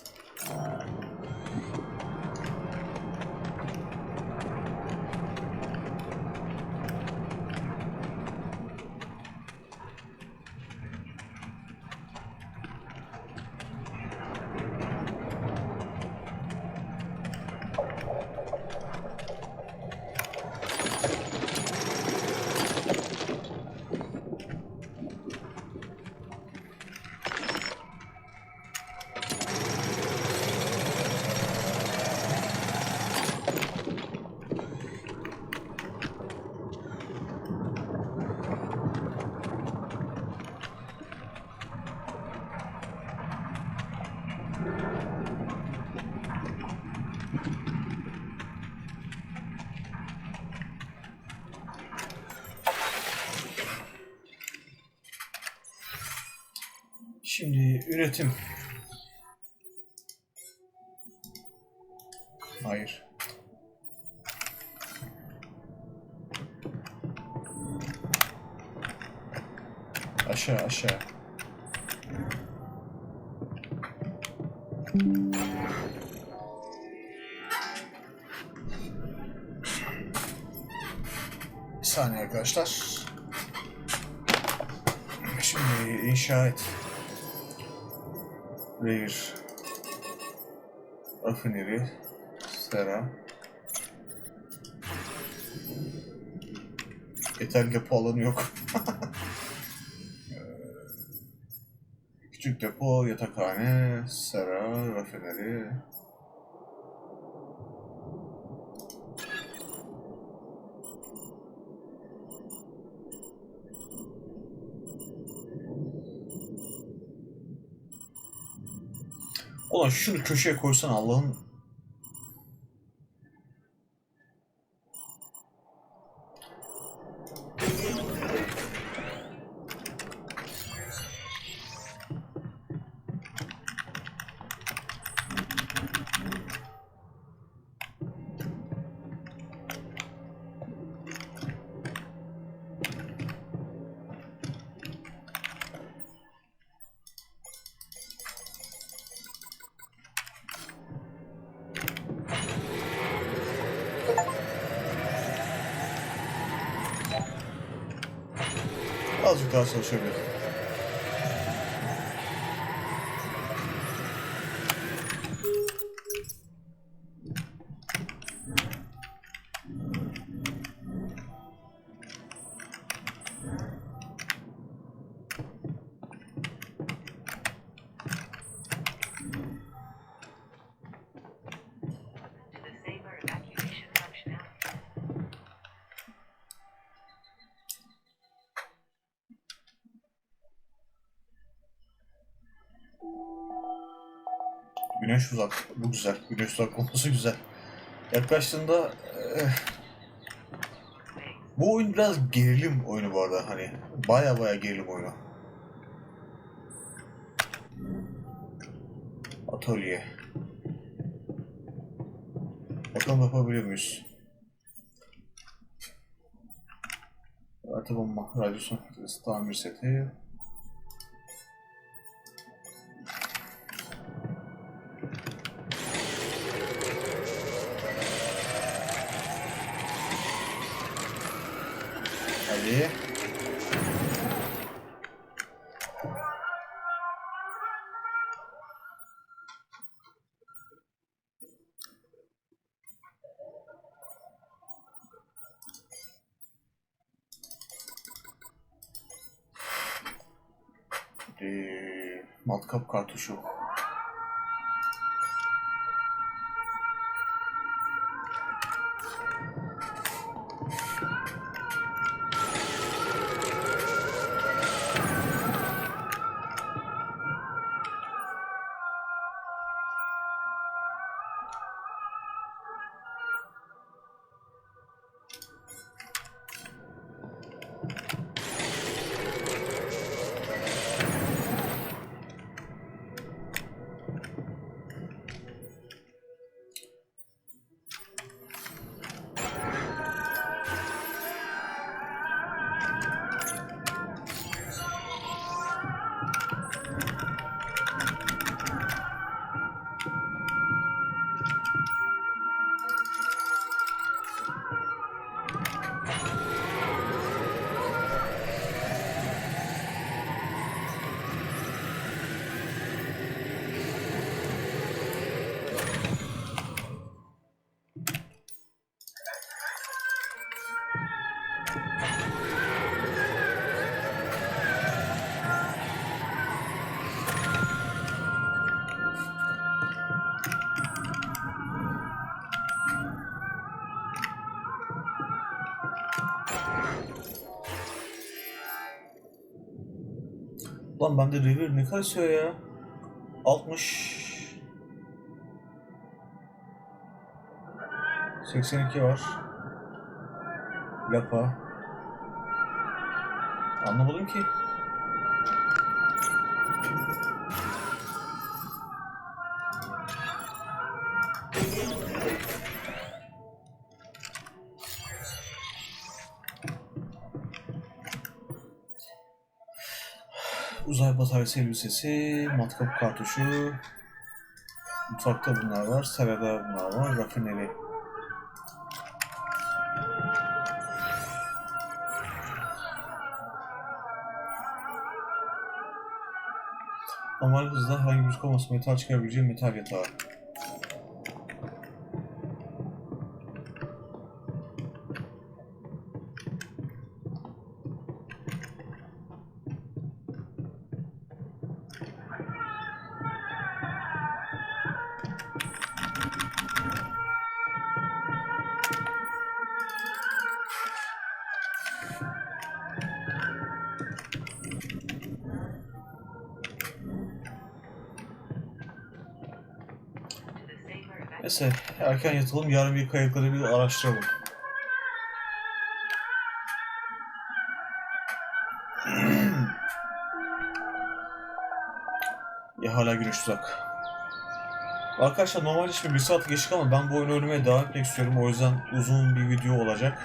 Şimdi üretim. Hayır. Aşağı aşağı. Bir saniye arkadaşlar. Şimdi inşa et. Revir. Rafineri. Sera. Yeterli depo alanı yok. Küçük depo, yatakhane, sera, rafineri. Ulan şunu köşeye koysan Allah'ın. Azıcık daha çalışabilirim. Güneş uzak. Bu güzel. Güneş uzak olması güzel. Yaklaştığında bu oyun biraz gerilim oyunu bu arada. Hani baya gerilim oyunu. Atölye. Bakalım yapabiliyor muyuz? Artı bomba. Radyasyon filtresi. Tamir seti. Hadi. Matkap kartuşu. Lan bende revir ne kasıyor ya? 60 82 var. Lapa. Anlamadım ki. Uzay bataryası elbisesi, matkap kartuşu, mutfakta bunlar var, serada bunlar var, rafineri. Normal hızda herhangi bir risk olmasın, metal çıkarabileceği metal yatağı. Neyse, erken yatalım, yarın bir kayıpları bir araştıralım. Ya hala güneş uzak. Arkadaşlar normalde şimdi 1 saat geçtik ama ben bu oyunu oynamaya devam etmek istiyorum. O yüzden uzun bir video olacak.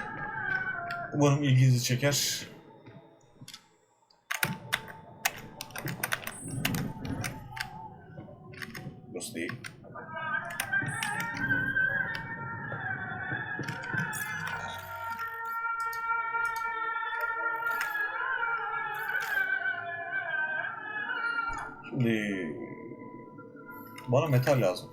Umarım ilginizi çeker. Burası değil. Şimdi bana metal lazım.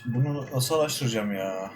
Bunu nasıl araştıracağım ya?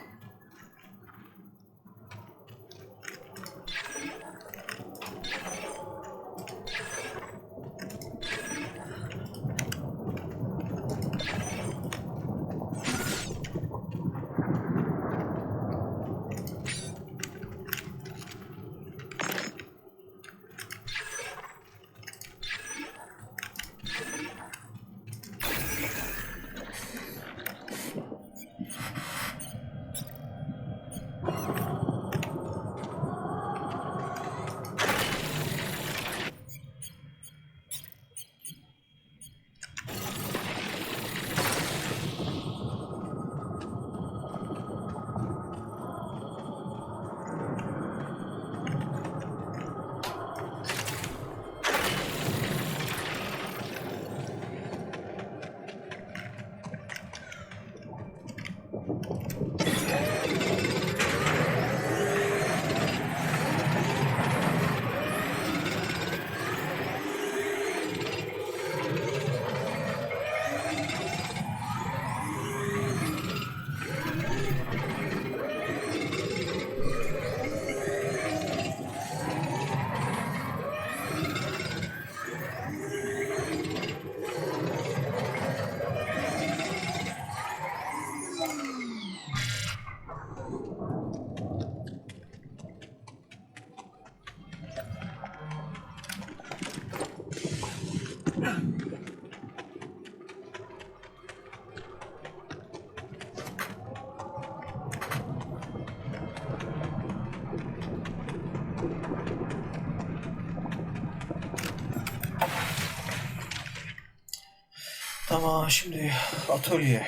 Tamam, şimdi atölye.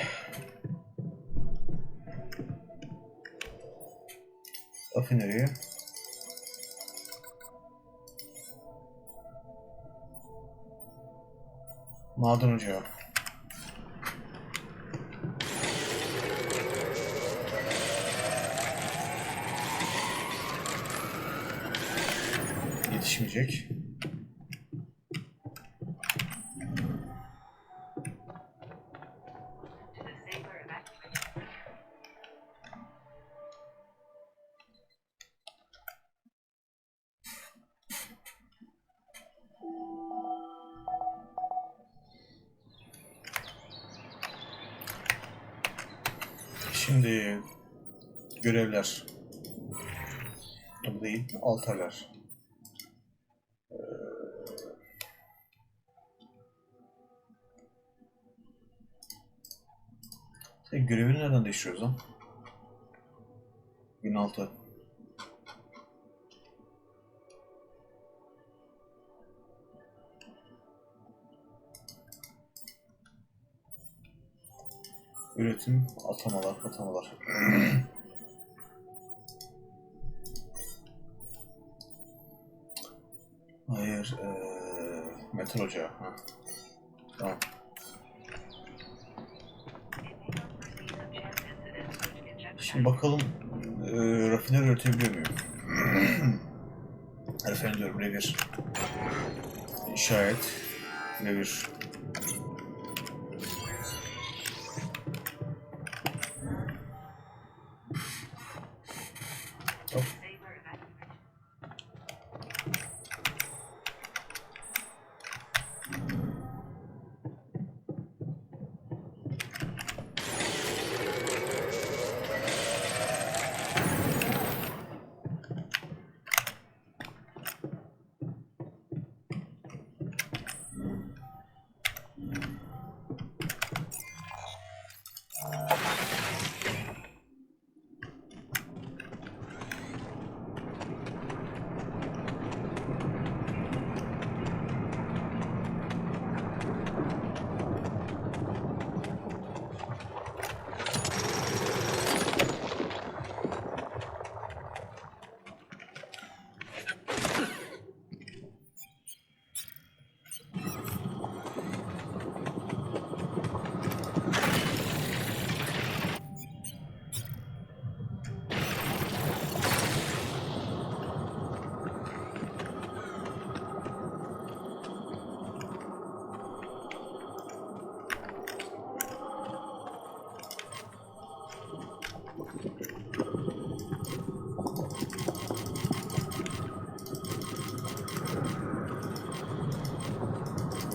Rafineri. Maden ocağı. Yetişmeyecek. Şimdi görevler. Bu değil, altarlar. Görevini nereden değiştiriyoruz lan? Gün 6. Üretim, atamalar. Hayır, metal ocağı. Ha. Tamam. Şimdi bakalım rafiner üretebiliyor muyum? Rafiner diyorum, revir. İşaret, revir. Hop.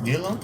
Niye lan?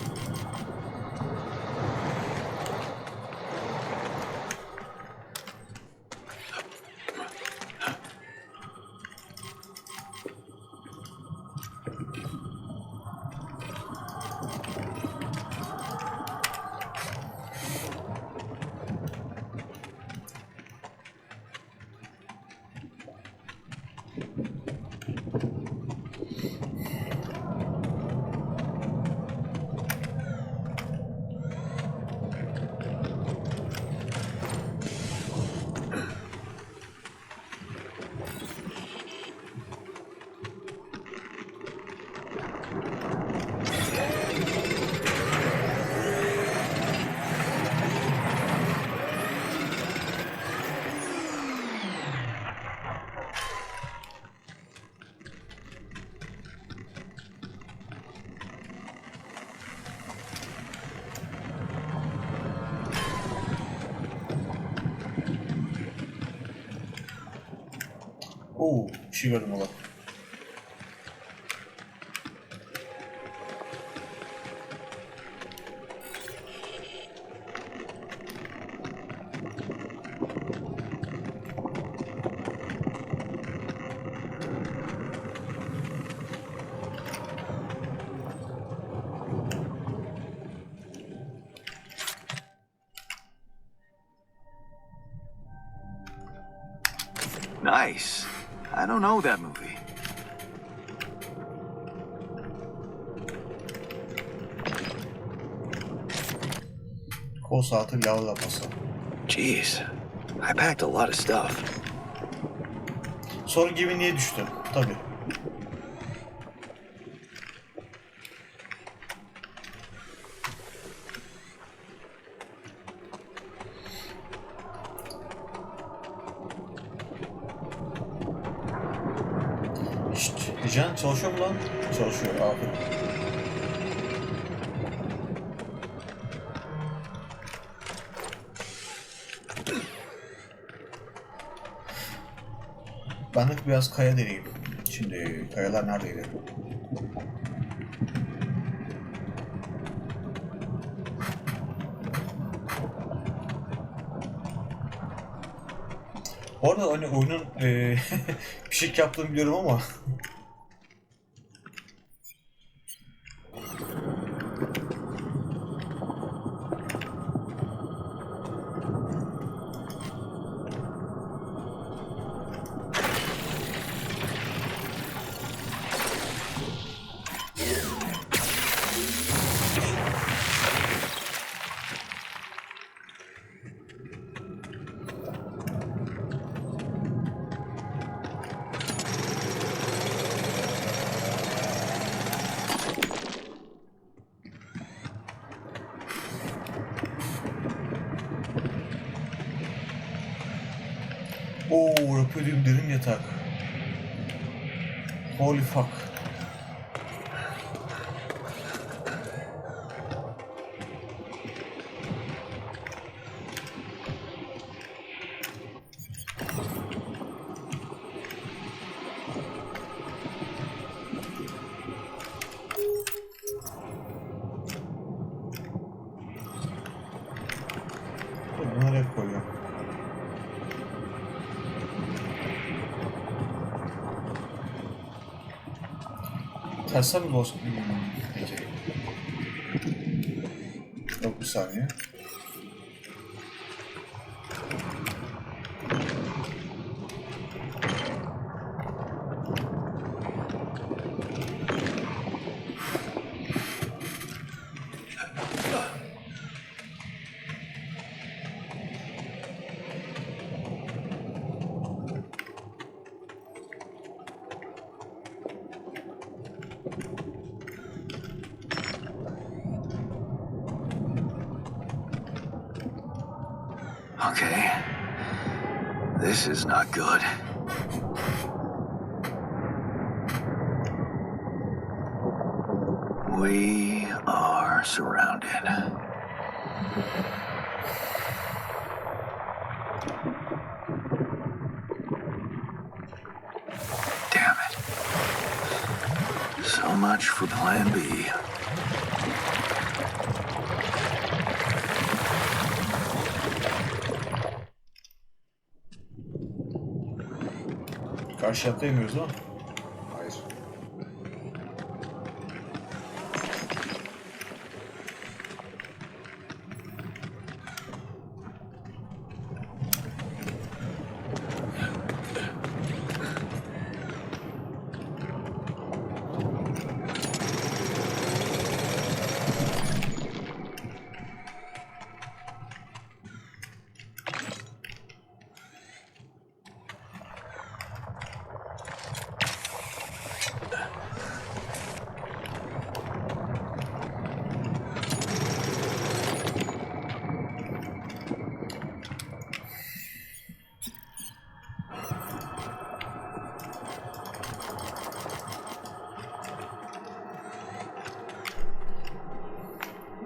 Oo, bir şey gördüm ola. Nice. I don't know that movie. Kol saati lav lapası. Jeez, I packed a lot of stuff. Soru gibi niye düştü? Tabii. Şşt, Can çalışıyor mu lan? Çalışıyor, aferin. Ben de biraz kaya deneyeyim. Şimdi kayalar neredeydi? Bu arada hani oyunun pişik yaptığını biliyorum ama ooo, rapödüğüm derin yatak. Holy fuck. Bunu nereye koyuyorum? Tersen mi olsun? Peki. Yok, bir saniye. Okay. This is not good. We are surrounded. Damn it. So much for plan B. Aşağı atlayamıyoruz değil mi? Hayır.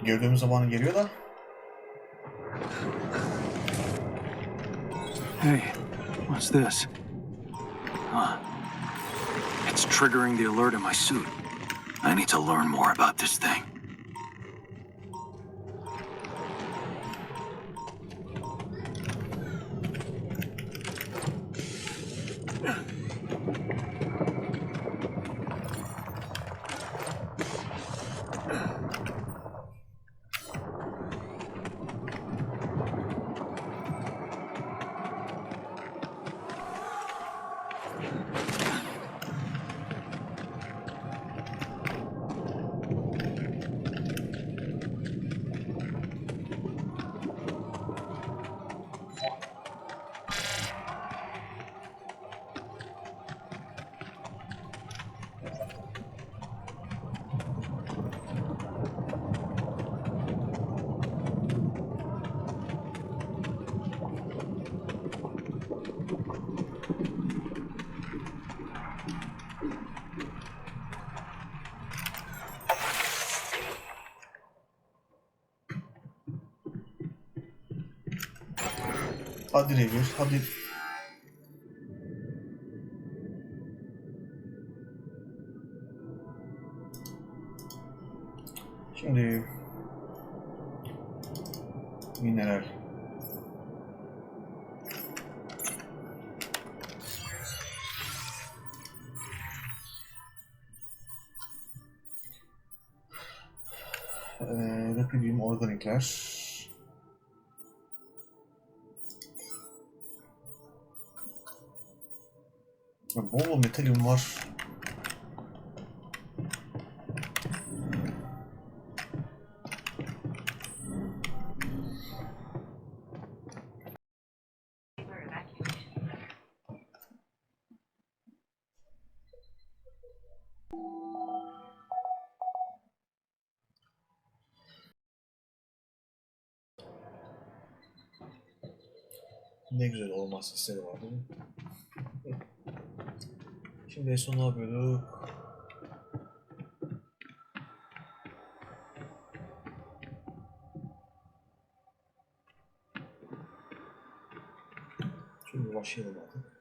Gördüğümüz zamanı geliyor da. Hey, what's this? Huh. It's triggering the alert in my suit. I need to learn more about this thing. Hadi revir, hadi. Şimdi mineral. Replidium organikler. Bol metalyum var. Ne güzel olmaz hisleri var değil mi? Şimdi en son ne yapıyorduk? Şimdi başlayalım artık.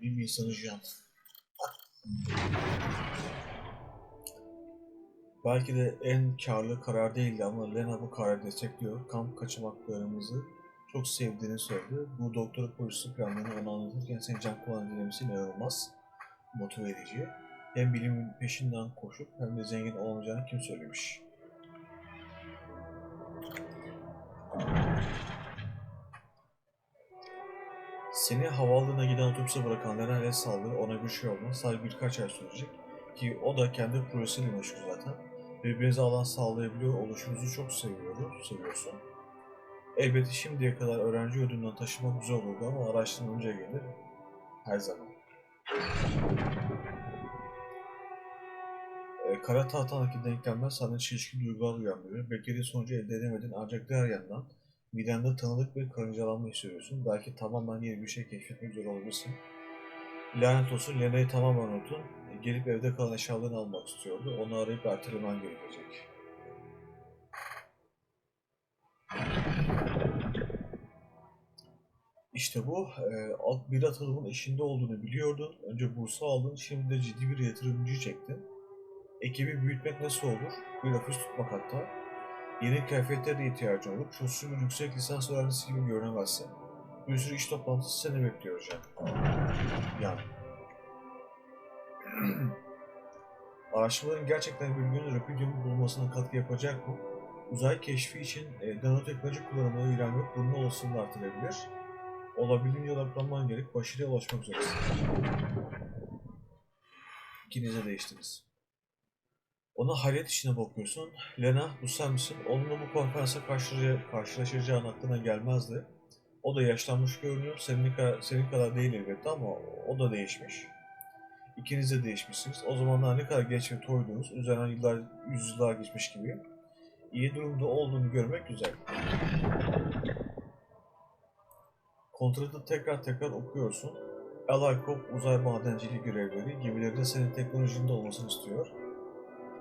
Bilim insanı Can. Belki de en karlı karar değildi ama Lena bu kararı destekliyor. Kamp kaçamaklarımızı çok sevdiğini söyledi. Bu doktora polisi planlarını ona anlatırken senin can kullanı dinlemesi inanılmaz motive edici. Hem bilimin peşinden koşup hem de zengin olamayacağını kim söylemiş? Seni havaalanına giden otobüse bırakan Lena el saldırı ona bir şey olmaz. Sadece birkaç ay sürecek. Ki o da kendi projesiyle meşgul zaten. Birbirinize alan sağlayabiliyor oluşunuzu çok seviyorsun. Elbette şimdiye kadar öğrenci yurdundan taşımak güzel olurdu ama araştırma önce gelir. Her zaman. Kara tahtandaki denklemler sana çelişki duygular uyandırıyor. Beklediğin sonucu elde edemedin ancak diğer yandan midende tanıdık bir karıncalanma hissediyorsun. Belki tamamen yeni bir şey keşfetmek üzere olabilirsin. Lanet olsun, Lena'yı tamamen unuttun. Gelip evde kalan eşyalarını almak istiyordu. Onu arayıp ertelemen gerekecek. İşte bu, bir atılımın eşinde olduğunu biliyordun. Önce bursu aldın, şimdi de ciddi bir yatırımcı çektin. Ekibi büyütmek nasıl olur? Bir ofis tutmak hatta. Yeni kıyafetlere ihtiyacın olur. Çözsün bir yüksek lisans öğrencisi gibi görünemezsin. Bir sürü iş toplantısı seni bekliyor hocam. Yani. Araştırmaların gerçekten bir gün Rapidium bulmasına katkı yapacak mı? Uzay keşfi için nanoteknoloji kullanımına ilerlemek bunun olasılığını artırabilir. Olabildiğince odaklanman gerek, başarıya ulaşmak üzeresin. İkiniz de değiştiniz. Ona hayret içine bakıyorsun. Lena, bu sen misin? Onunla bu konferansa karşılaşacağın aklına gelmezdi. O da yaşlanmış görünüyor. Senin kadar değil elbette ama o da değişmiş. İkiniz de değişmişsiniz. O zamanlar ne kadar genç ve toydunuz. Üzerinden yüzyıllar geçmiş gibi. İyi durumda olduğunu görmek güzel. Kontratı tekrar okuyorsun. Alaykop uzay madenciliği görevleri gemilerinde senin teknolojinde olmasını istiyor.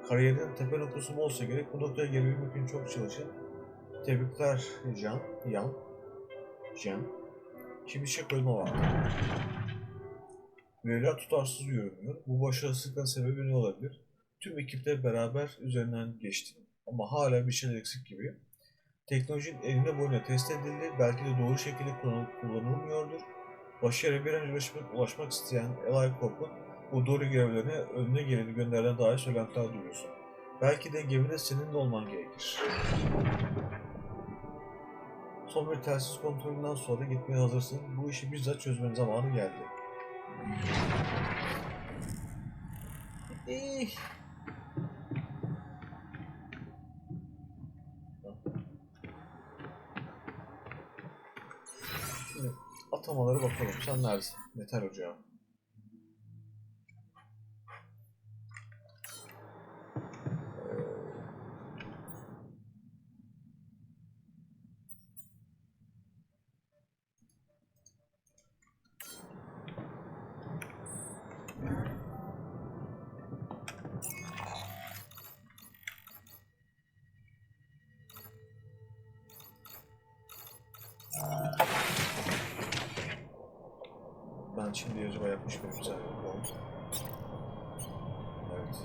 Kariyerinin tepe noktası mı olsa gerek, bu noktaya gelebilmek için çok çalışın. Tebrikler Can. Şimdi şey koyma var. Üyeler tutarsız görünüyor. Bu başarısızlıkların sebebi ne olabilir? Tüm ekiple beraber üzerinden geçtin. Ama hala bir şeyler eksik gibi. Teknolojinin eline boyuna test edildi. Belki de doğru şekilde kullanılmıyordur. Başarıya bir an önce ulaşmak isteyen Eli Corp'un bu doğru görevlerine önüne geleni gönderilen dair söylentiler duyuyorsun. Belki de gemide senin de olman gerekir. Son bir telsiz kontrolünden sonra gitmeye hazırsın. Bu işi bizzat çözmenin zamanı geldi. Şimdi atamaları bakalım. Sen neredesin? Metal ocağı. Ben şimdi acaba yapmış mıyım? Güzel yapalım. Evet.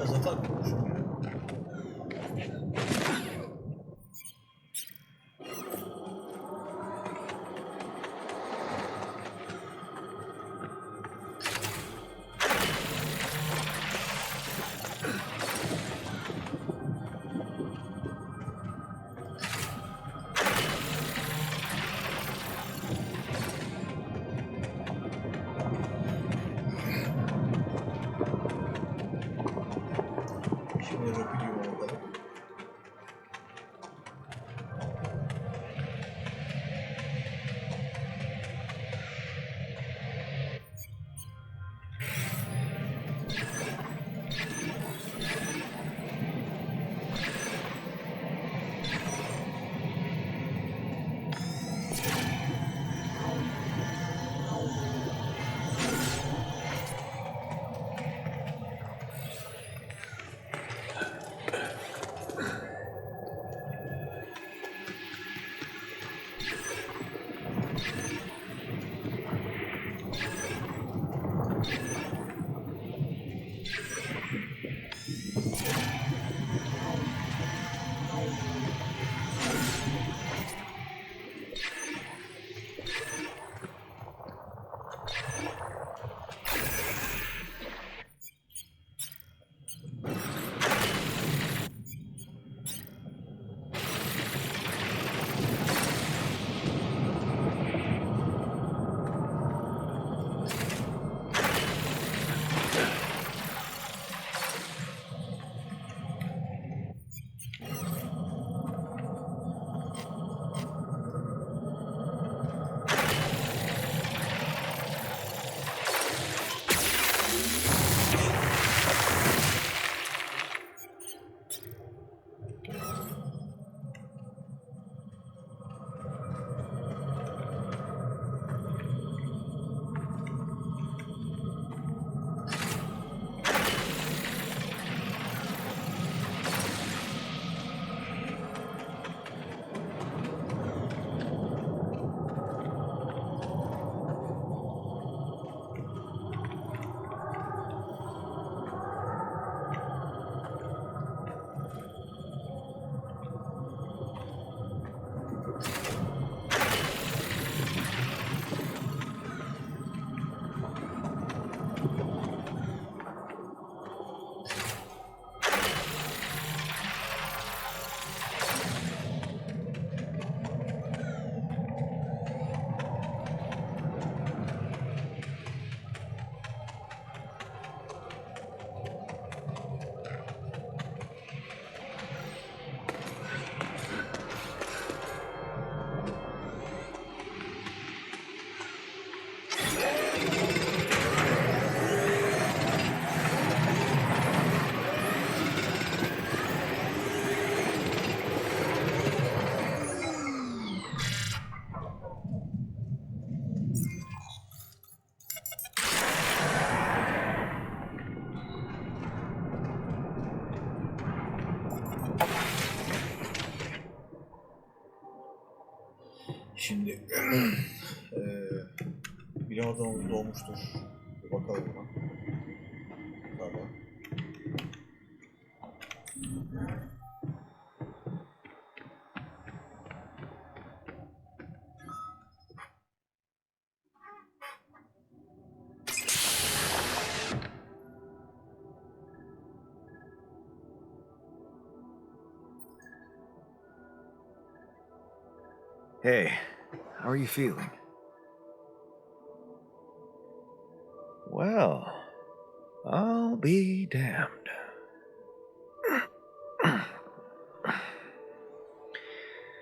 Biraz atar konuşurum ya. Şimdi rapidiyum bakalım. Şimdi Bilimadamı doğmuştur. Bir bakalım buna. Tamam. Hey, how are you feeling? Well, I'll be damned.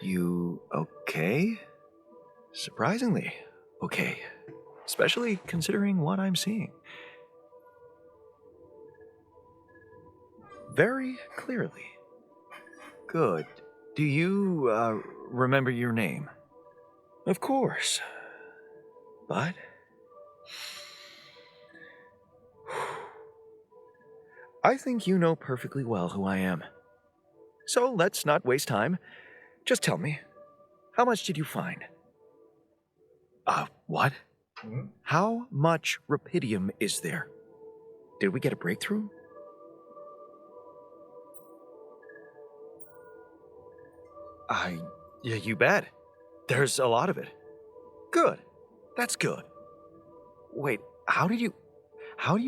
You okay? Surprisingly okay. Especially considering what I'm seeing. Very clearly. Good. Do you, remember your name? Of course. But... I think you know perfectly well who I am. So let's not waste time. Just tell me, how much did you find? What? Mm-hmm. How much rapidium is there? Did we get a breakthrough? Yeah, you bet. There's a lot of it. Good. That's good. Wait, how do you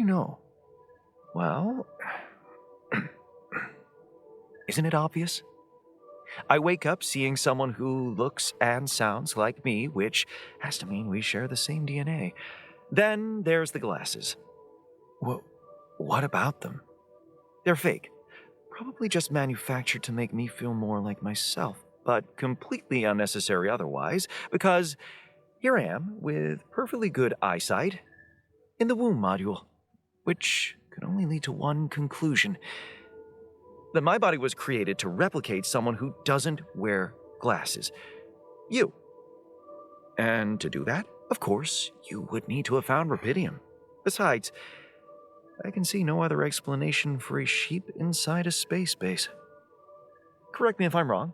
know? Well, isn't it obvious? I wake up seeing someone who looks and sounds like me, which has to mean we share the same DNA. Then there's the glasses. What about them? They're fake. Probably just manufactured to make me feel more like myself, but completely unnecessary otherwise, because here I am with perfectly good eyesight in the womb module, which could only lead to one conclusion: that my body was created to replicate someone who doesn't wear glasses. You. And to do that, of course, you would need to have found rubidium. Besides, I can see no other explanation for a sheep inside a space base. Correct me if I'm wrong.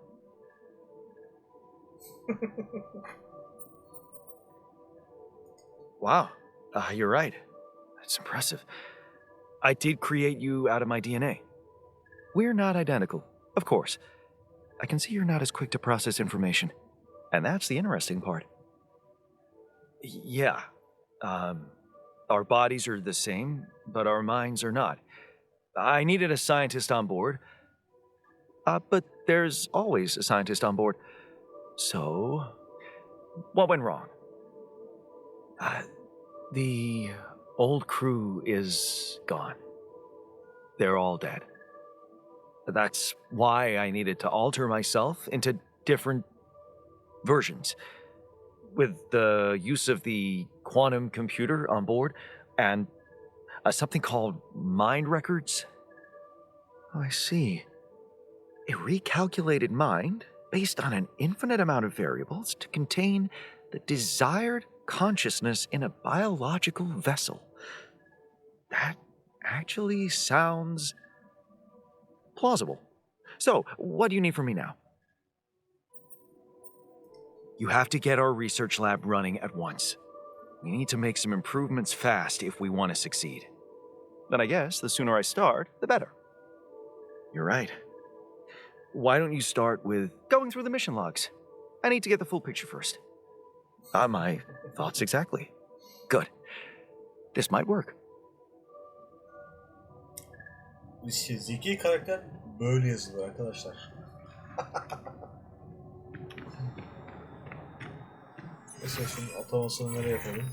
Wow, you're right. That's impressive. I did create you out of my DNA. We're not identical, of course. I can see you're not as quick to process information. And that's the interesting part. Yeah. Our bodies are the same, but our minds are not. I needed a scientist on board. But there's always a scientist on board. So, what went wrong? The old crew is gone. They're all dead. That's why I needed to alter myself into different versions. With the use of the quantum computer on board and something called mind records. Oh, I see. A recalculated mind based on an infinite amount of variables to contain the desired consciousness in a biological vessel. That actually sounds plausible. So, what do you need from me now? You have to get our research lab running at once. We need to make some improvements fast if we want to succeed. Then I guess the sooner I start, the better. You're right. Why don't you start with going through the mission logs? I need to get the full picture first. My thoughts exactly. Good. This might work. Zeki karakter böyle yazılır arkadaşlar. Mesela şimdi atamasını nereye yapalım?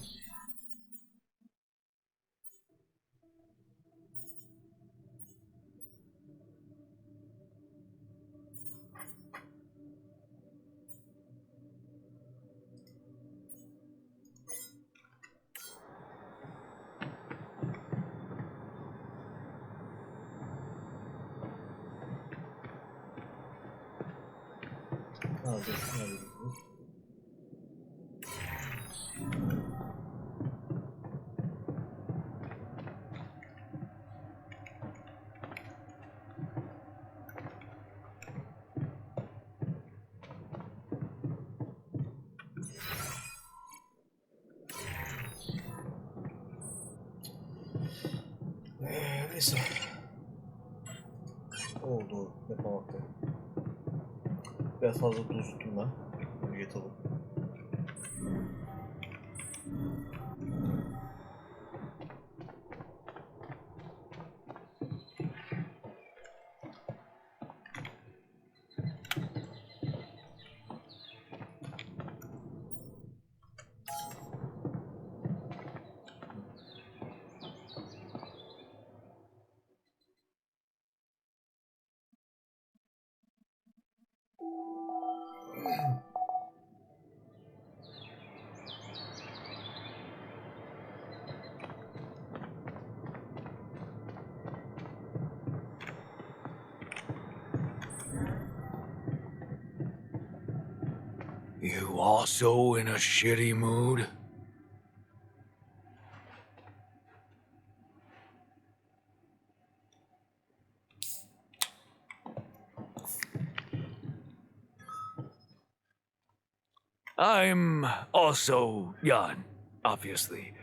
Neyse. Oldu. Yapamaktı. Biraz fazla tuz tuttum ben. Böyle yatalım. You also in a shitty mood? I'm also Jan, obviously.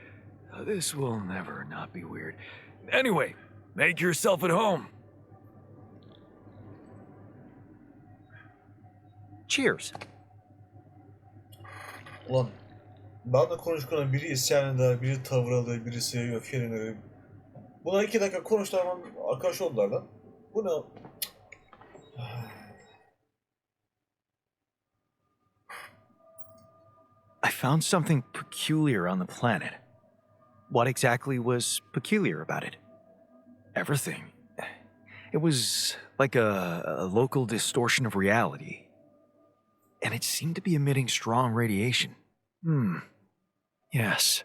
This will never not be weird. Anyway, make yourself at home. Cheers. Ulan benle konuşurken biri isyan eder, biri tavır alır, birisi öfkelenir. Buna 2 dakika konuştu ama arkadaş oldular lan. Bu ne? I found something peculiar on the planet. What exactly was peculiar about it? Everything. It was like a local distortion of reality. And it seemed to be emitting strong radiation. Yes.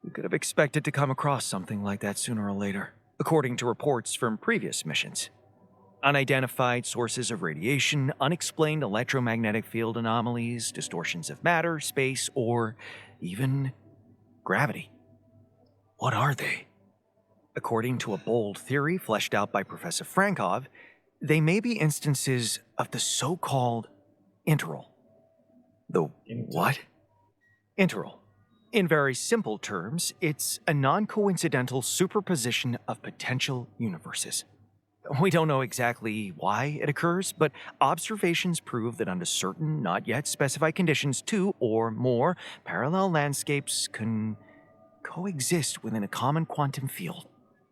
We could have expected to come across something like that sooner or later, according to reports from previous missions. Unidentified sources of radiation, unexplained electromagnetic field anomalies, distortions of matter, space, or even gravity. What are they? According to a bold theory fleshed out by Professor Frankov, they may be instances of the so-called interval. The what? Interval. In very simple terms, it's a non-coincidental superposition of potential universes. We don't know exactly why it occurs, but observations prove that under certain, not yet specified conditions, 2 or more parallel landscapes can coexist within a common quantum field,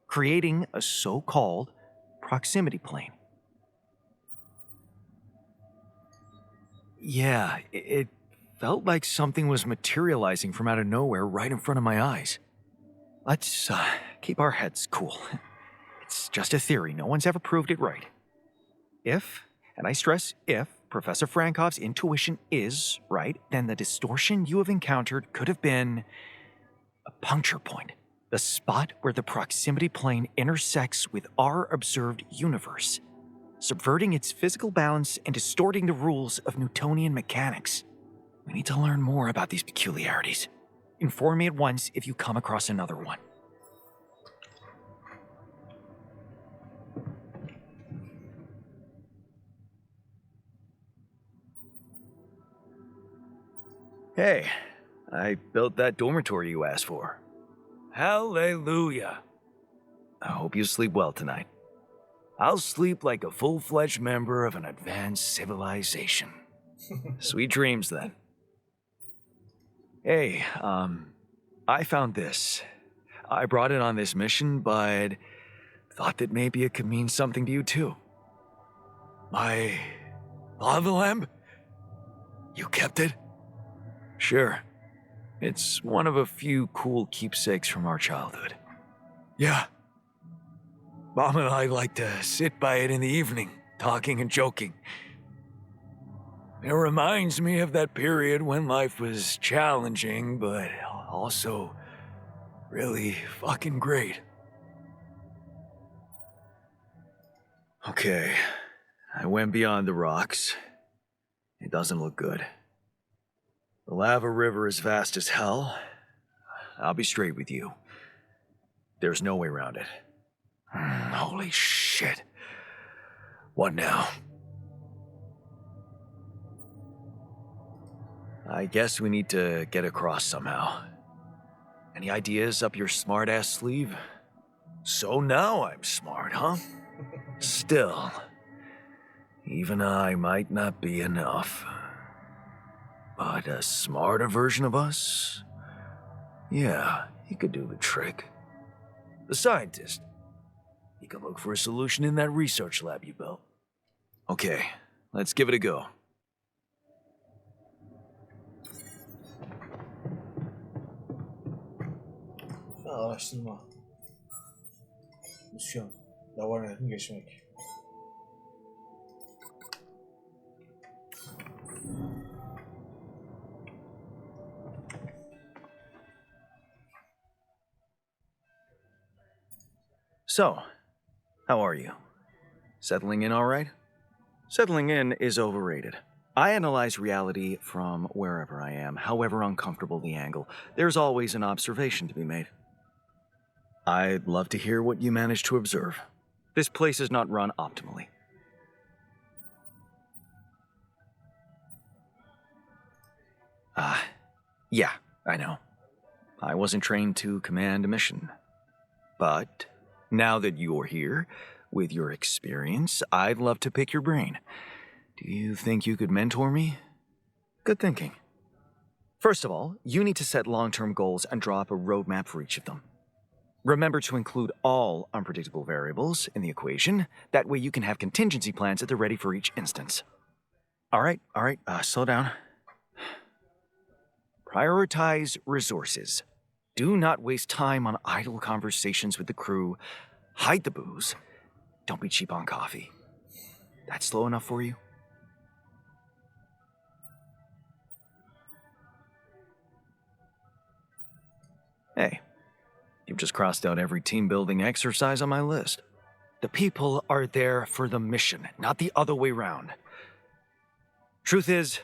creating a so-called proximity plane. Yeah, it felt like something was materializing from out of nowhere right in front of my eyes. Let's keep our heads cool. It's just a theory. No one's ever proved it right. If, and I stress if, Professor Frankov's intuition is right, then the distortion you have encountered could have been a puncture point, the spot where the proximity plane intersects with our observed universe, subverting its physical balance and distorting the rules of Newtonian mechanics. We need to learn more about these peculiarities. Inform me at once if you come across another one. Hey, I built that dormitory you asked for. Hallelujah. I hope you sleep well tonight. I'll sleep like a full-fledged member of an advanced civilization. Sweet dreams, then. Hey, I found this. I brought it on this mission, but thought that maybe it could mean something to you, too. My lava lamp? You kept it? Sure. It's one of a few cool keepsakes from our childhood. Yeah. Mom and I like to sit by it in the evening, talking and joking. It reminds me of that period when life was challenging, but also really fucking great. Okay, I went beyond the rocks. It doesn't look good. The lava river is vast as hell. I'll be straight with you. There's no way around it. Holy shit. What now? I guess we need to get across somehow. Any ideas up your smart-ass sleeve? So now I'm smart, huh? Still, even I might not be enough. But a smarter version of us? Yeah, he could do the trick. The scientist. He could look for a solution in that research lab you built. Okay, let's give it a go. Araştırma. Misyon. Davar nehrini geçmek. So, how are you? Settling in all right? Settling in is overrated. I analyze reality from wherever I am, however uncomfortable the angle. There's always an observation to be made. I'd love to hear what you managed to observe. This place is not run optimally. Yeah, I know. I wasn't trained to command a mission. But now that you're here, with your experience, I'd love to pick your brain. Do you think you could mentor me? Good thinking. First of all, you need to set long-term goals and draw up a roadmap for each of them. Remember to include all unpredictable variables in the equation. That way you can have contingency plans at the ready for each instance. All right, slow down. Prioritize resources. Do not waste time on idle conversations with the crew. Hide the booze. Don't be cheap on coffee. That's slow enough for you? Hey, you've just crossed out every team-building exercise on my list. The people are there for the mission, not the other way round. Truth is,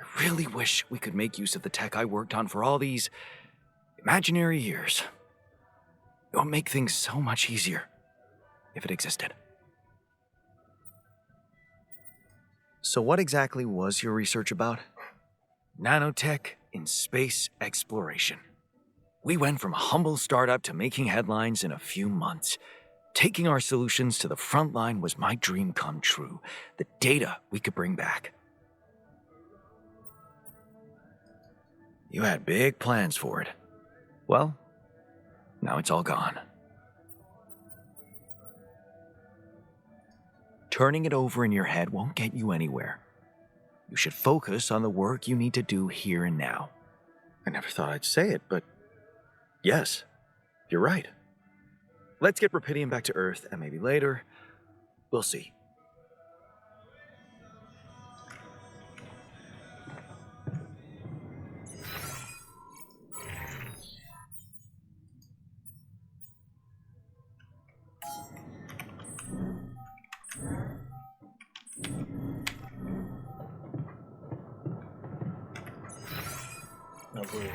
I really wish we could make use of the tech I worked on for all these imaginary years. It would make things so much easier if it existed. So what exactly was your research about? Nanotech in space exploration. We went from a humble startup to making headlines in a few months. Taking our solutions to the front line was my dream come true. The data we could bring back. You had big plans for it. Well, now it's all gone. Turning it over in your head won't get you anywhere. You should focus on the work you need to do here and now. I never thought I'd say it, but yes, you're right. Let's get Rapidium back to Earth, and maybe later, we'll see. Ya buyur.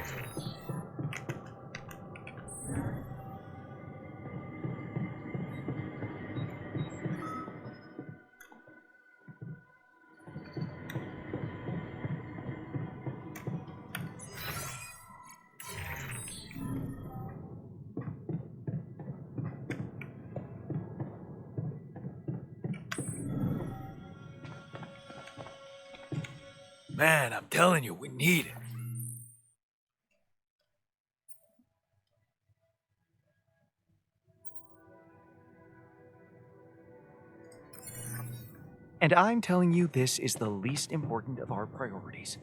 Man, I'm telling you, we need it. And I'm telling you, this is the least important of our priorities.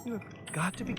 You have got to be...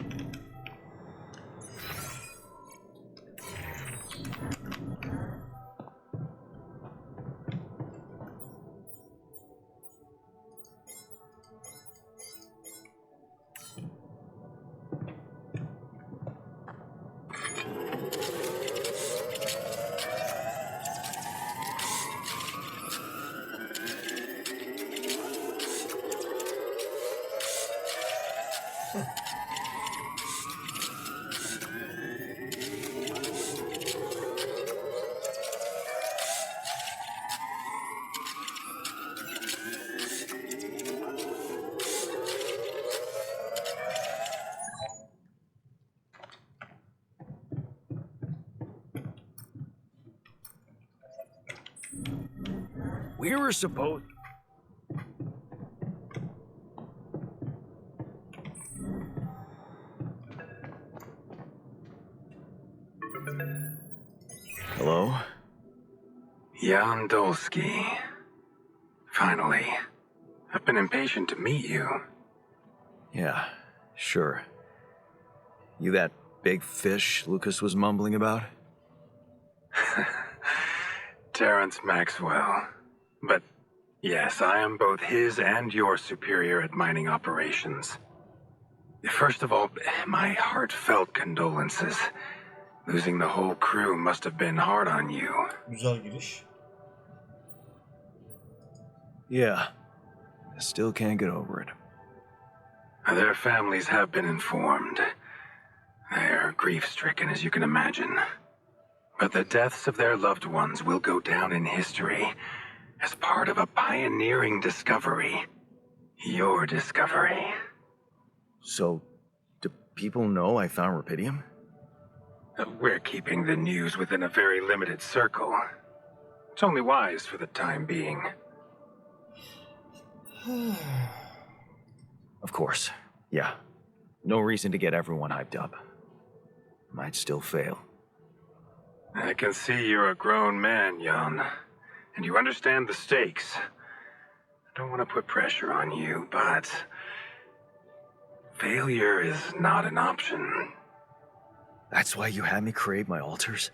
We were supposed... Hello? Jan Dolsky. Finally. I've been impatient to meet you. Yeah, sure. You that big fish Lucas was mumbling about? Terrence Maxwell. But yes, I am both his and your superior at mining operations. First of all, my heartfelt condolences. Losing the whole crew must have been hard on you. Güzel giriş. Yeah. I still can't get over it. Their families have been informed. They're grief-stricken, as you can imagine. But the deaths of their loved ones will go down in history as part of a pioneering discovery. Your discovery. So, do people know I found Rapidium? We're keeping the news within a very limited circle. It's only wise for the time being. Of course, yeah. No reason to get everyone hyped up. Might still fail. I can see you're a grown man, Jan, and you understand the stakes. I don't want to put pressure on you, but failure is not an option. That's why you had me create my altars?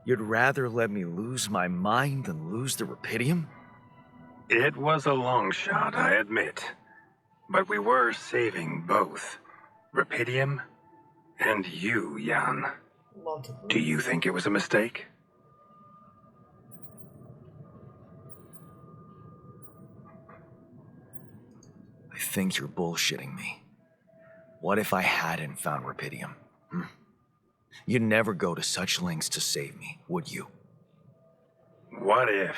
You'd rather let me lose my mind than lose the Rapidium? It was a long shot, I admit. But we were saving both. Rapidium and you, Jan. Do you think it was a mistake? I think you're bullshitting me. What if I hadn't found Rapidium? You'd never go to such lengths to save me, would you? What if?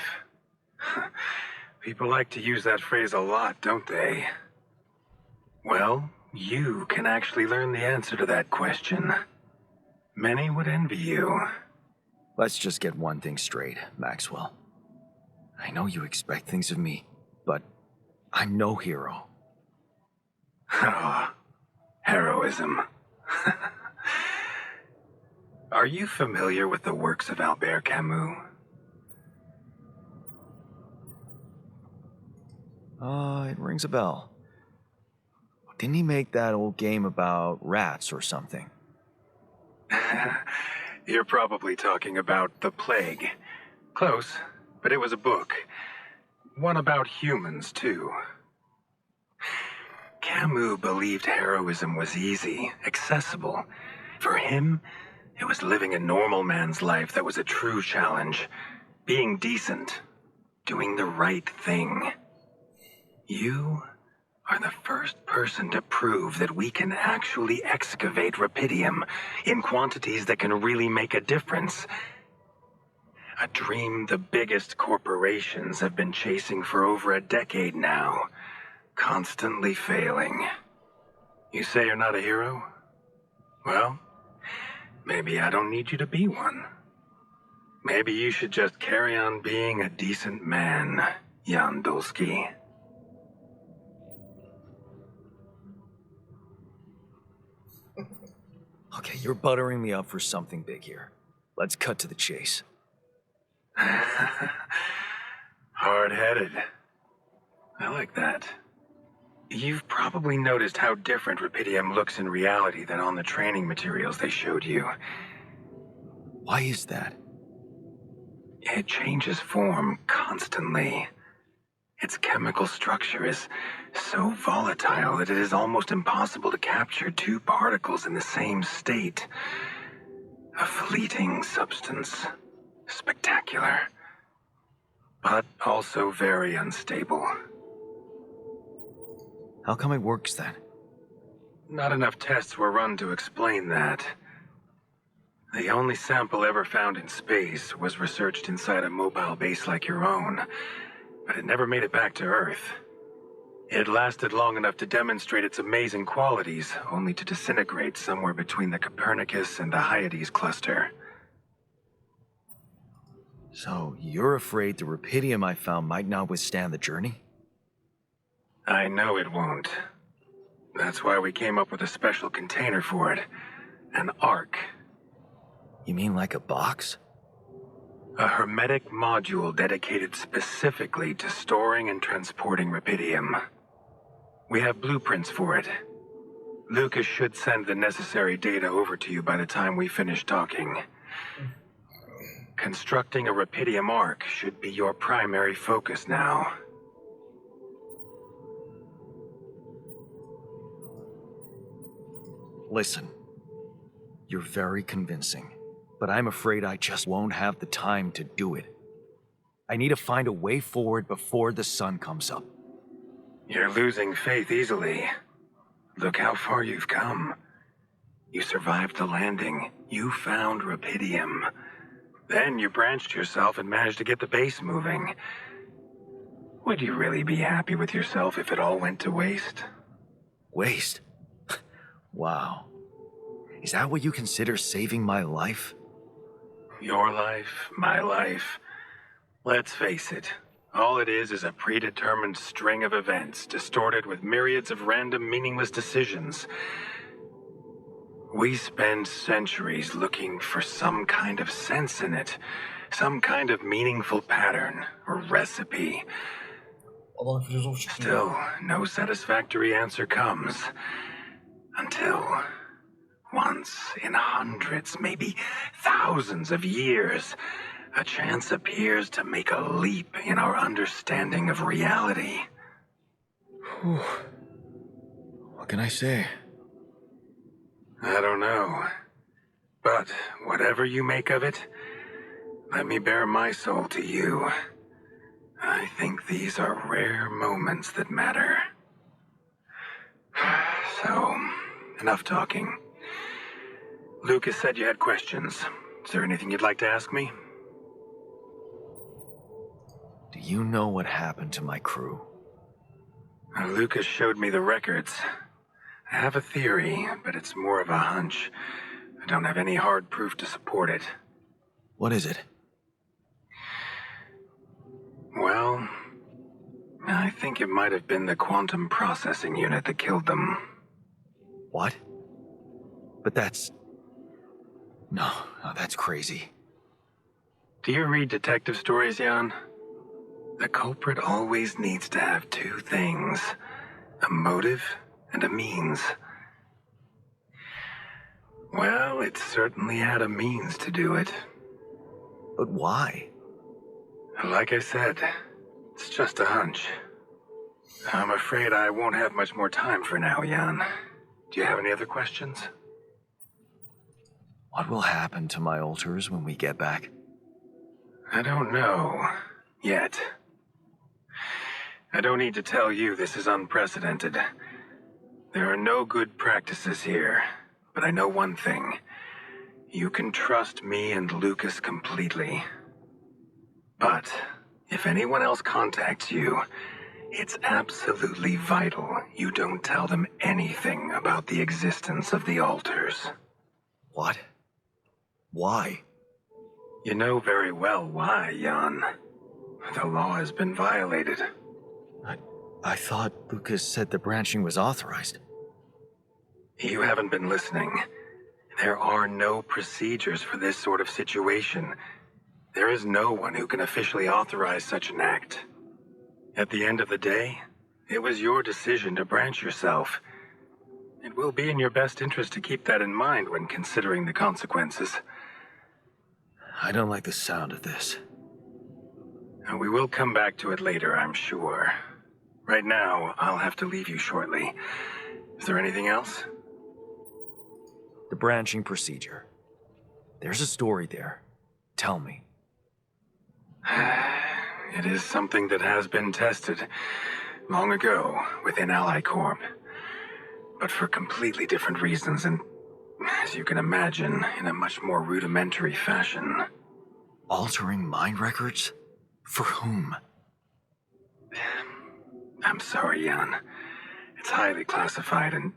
People like to use that phrase a lot, don't they? Well, you can actually learn the answer to that question. Many would envy you. Let's just get one thing straight, Maxwell. I know you expect things of me, but I'm no hero. Ah, heroism. Are you familiar with the works of Albert Camus? It rings a bell. Didn't he make that old game about rats or something? You're probably talking about The Plague. Close, but it was a book. One about humans, too. Camus believed heroism was easy, accessible. For him, it was living a normal man's life that was a true challenge. Being decent. Doing the right thing. You are the first person to prove that we can actually excavate Rapidium in quantities that can really make a difference. A dream the biggest corporations have been chasing for over a decade now, constantly failing. You say you're not a hero? Well, maybe I don't need you to be one. Maybe you should just carry on being a decent man, Jan Dulski. Okay, you're buttering me up for something big here. Let's cut to the chase. Hard-headed. I like that. You've probably noticed how different Rapidium looks in reality than on the training materials they showed you. Why is that? It changes form constantly. Its chemical structure is so volatile that it is almost impossible to capture two particles in the same state. A fleeting substance. Spectacular. But also very unstable. How come it works then? Not enough tests were run to explain that. The only sample ever found in space was researched inside a mobile base like your own, but it never made it back to Earth. It lasted long enough to demonstrate its amazing qualities, only to disintegrate somewhere between the Copernicus and the Hyades cluster. So you're afraid the Rapidium I found might not withstand the journey? I know it won't. That's why we came up with a special container for it. An Ark. You mean like a box? A hermetic module dedicated specifically to storing and transporting Rapidium. We have blueprints for it. Lucas should send the necessary data over to you by the time we finish talking. Constructing a Rapidium Ark should be your primary focus now. Listen, you're very convincing, but I'm afraid I just won't have the time to do it. I need to find a way forward before the sun comes up. You're losing faith easily. Look how far you've come. You survived the landing. You found Rapidium. Then you branched yourself and managed to get the base moving. Would you really be happy with yourself if it all went to waste? Waste? Wow. Is that what you consider saving my life? Your life, my life. Let's face it, all it is a predetermined string of events distorted with myriads of random, meaningless decisions. We spend centuries looking for some kind of sense in it, some kind of meaningful pattern or recipe. Adam filozof çıktı ya. Still, no satisfactory answer comes. Until once in hundreds, maybe thousands of years, a chance appears to make a leap in our understanding of reality. Whew. What can I say? I don't know. But whatever you make of it, let me bare my soul to you. I think these are rare moments that matter. So, enough talking. Lucas said you had questions. Is there anything you'd like to ask me? Do you know what happened to my crew? Lucas showed me the records. I have a theory, but it's more of a hunch. I don't have any hard proof to support it. What is it? Well, I think it might have been the quantum processing unit that killed them. What? But that's... No, that's crazy. Do you read detective stories, Jan? The culprit always needs to have two things. A motive and a means. Well, it certainly had a means to do it. But why? Like I said, it's just a hunch. I'm afraid I won't have much more time for now, Jan. Do you have any other questions? What will happen to my altars when we get back? I don't know. Yet. I don't need to tell you this is unprecedented. There are no good practices here, but I know one thing. You can trust me and Lucas completely. But if anyone else contacts you, it's absolutely vital you don't tell them anything about the existence of the altars. What? Why? You know very well why, Jan. The law has been violated. I thought Lucas said the branching was authorized. You haven't been listening. There are no procedures for this sort of situation. There is no one who can officially authorize such an act. At the end of the day, it was your decision to branch yourself. It will be in your best interest to keep that in mind when considering the consequences. I don't like the sound of this. And we will come back to it later, I'm sure. Right now, I'll have to leave you shortly. Is there anything else? The branching procedure. There's a story there. Tell me. It is something that has been tested long ago within Ally Corp. But for completely different reasons and, as you can imagine, in a much more rudimentary fashion. Altering mind records? For whom? I'm sorry, Jan. It's highly classified and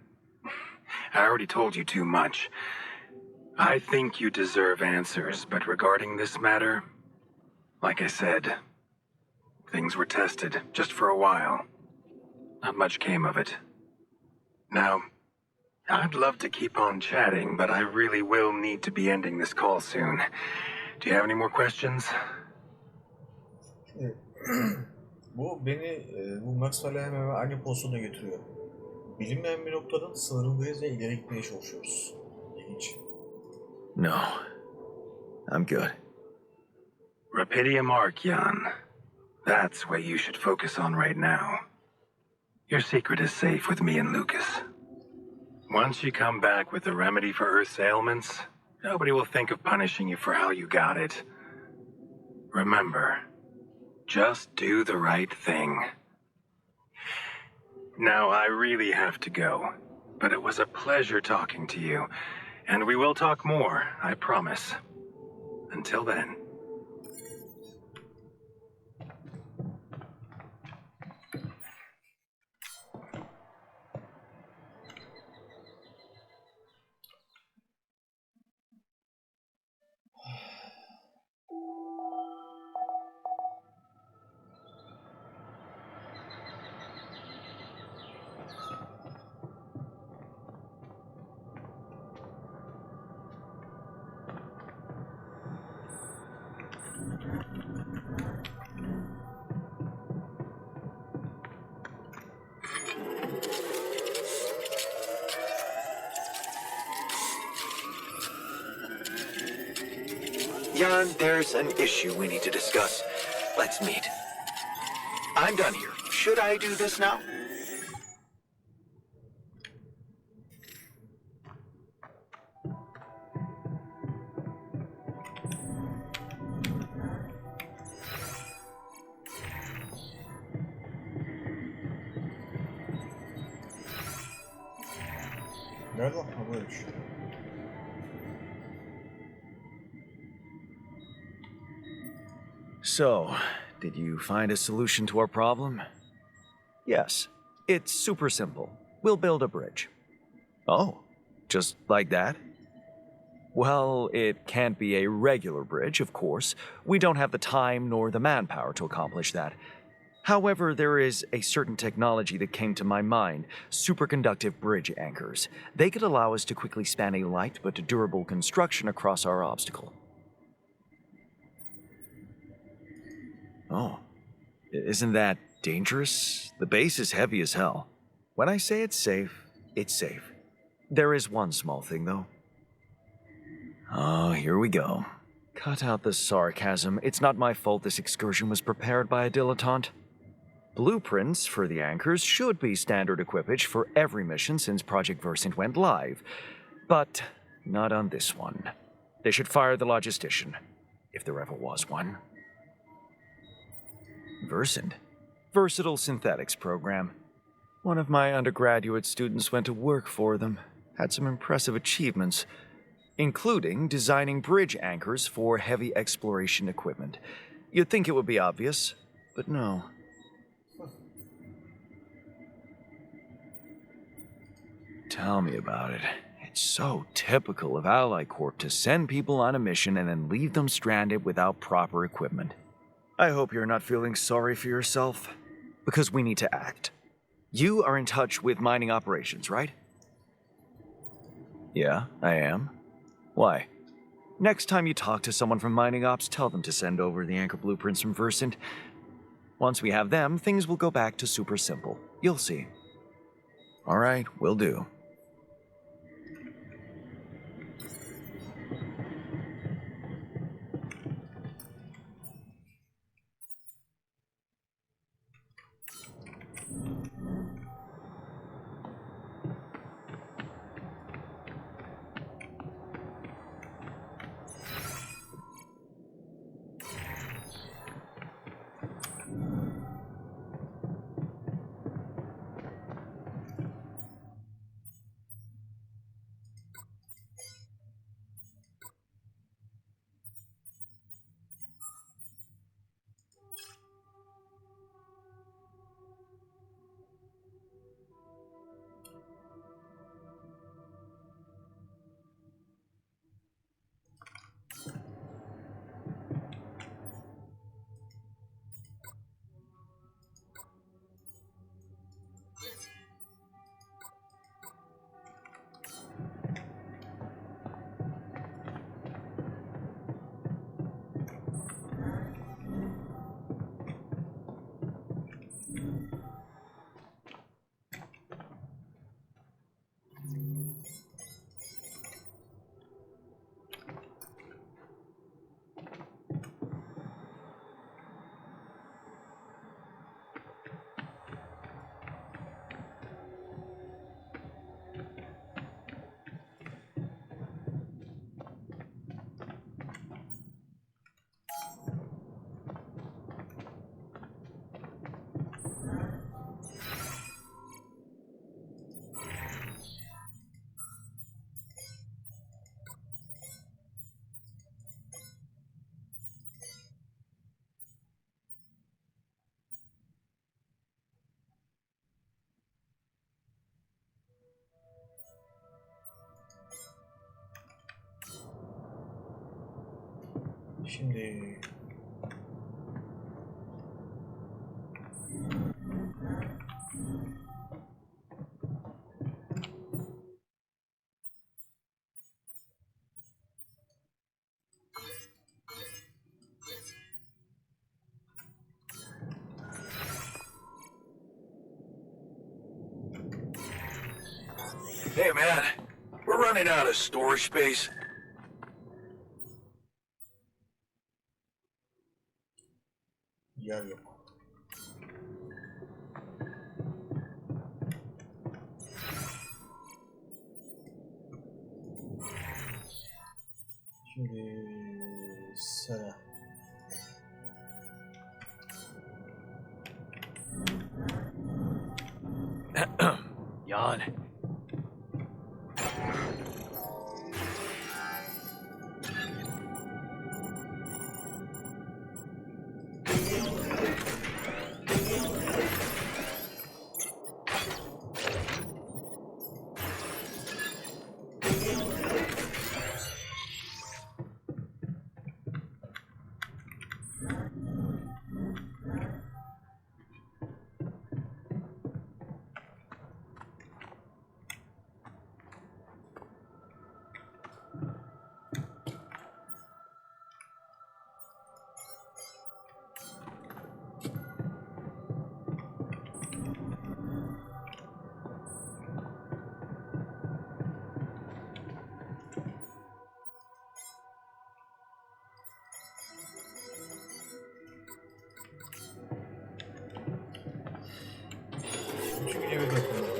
I already told you too much. I think you deserve answers, but regarding this matter, like I said, things were tested just for a while. Not much came of it. Now, I'd love to keep on chatting, but I really will need to be ending this call soon. Do you have any more questions? Bu beni bu Maxwell'e hemen hemen aynı pozisyona götürüyor. Bilinmeyen bir noktadan sınırındayız ve ileri gitmeye çalışıyoruz. İlginç. No. I'm good. Rapidium Arc, Jan. That's what you should focus on right now. Your secret is safe with me and Lucas. Once you come back with a remedy for Earth's ailments, nobody will think of punishing you for how you got it. Remember, just do the right thing. Now, I really have to go, but it was a pleasure talking to you, and we will talk more, I promise. Until then. Jan, there's an issue we need to discuss. Let's meet. I'm done here. Should I do this now? Nerede lan? Ha buradaymış. So, did you find a solution to our problem? Yes. It's super simple. We'll build a bridge. Oh, just like that? Well, it can't be a regular bridge, of course. We don't have the time nor the manpower to accomplish that. However, there is a certain technology that came to my mind, superconductive bridge anchors. They could allow us to quickly span a light but durable construction across our obstacle. Oh, isn't that dangerous? The base is heavy as hell. When I say it's safe, it's safe. There is one small thing, though. Oh, here we go. Cut out the sarcasm. It's not my fault this excursion was prepared by a dilettante. Blueprints for the anchors should be standard equipage for every mission since Project Versant went live, but not on this one. They should fire the logistician, if there ever was one. Versant? Versatile Synthetics Program. One of my undergraduate students went to work for them, had some impressive achievements, including designing bridge anchors for heavy exploration equipment. You'd think it would be obvious, but no. Tell me about it. It's so typical of Ally Corp to send people on a mission and then leave them stranded without proper equipment. I hope you're not feeling sorry for yourself, because we need to act. You are in touch with mining operations, right? Yeah, I am. Why? Next time you talk to someone from mining ops, tell them to send over the anchor blueprints from Versant. Once we have them, things will go back to super simple. You'll see. All right, will do. Şimdi Hey, man. We're running out of storage space. yer yok. Şimdi sıra. Yawn. Çünkü eve bakıyorum.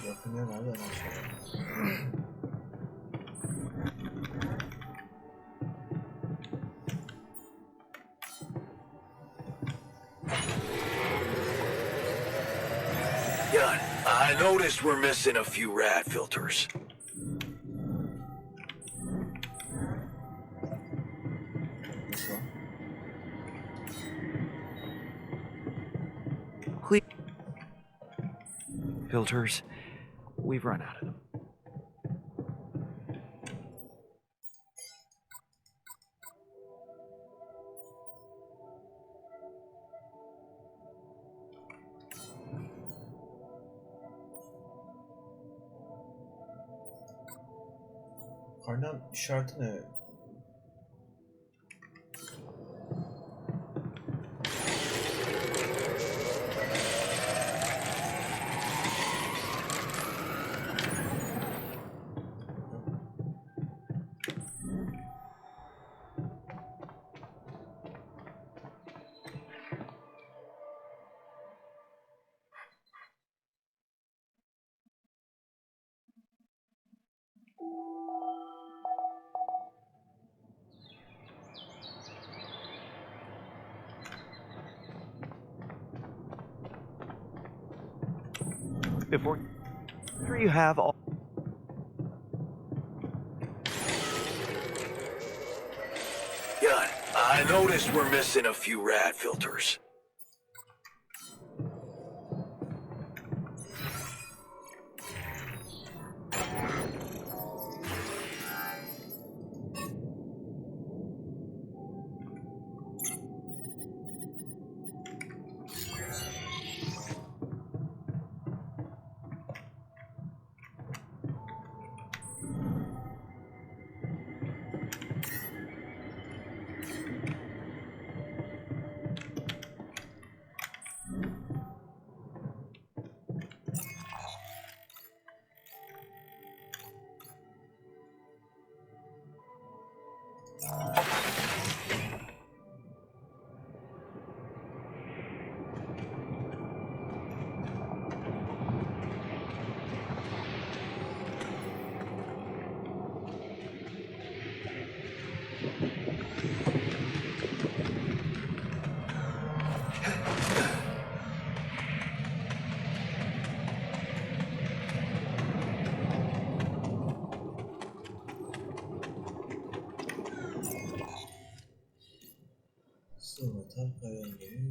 Yakın yer nerede? Hemen sorayım. Yawn. I noticed we're missing a few rad filters. Nasıl? Filters. We've run out of them. Kaynan işareti ne? Before you have all. Yeah, I noticed we're missing a few rad filters. Sıvıtar kayanları.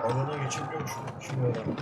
Alana geçebiliyormuşum. Şimdi öğrendim.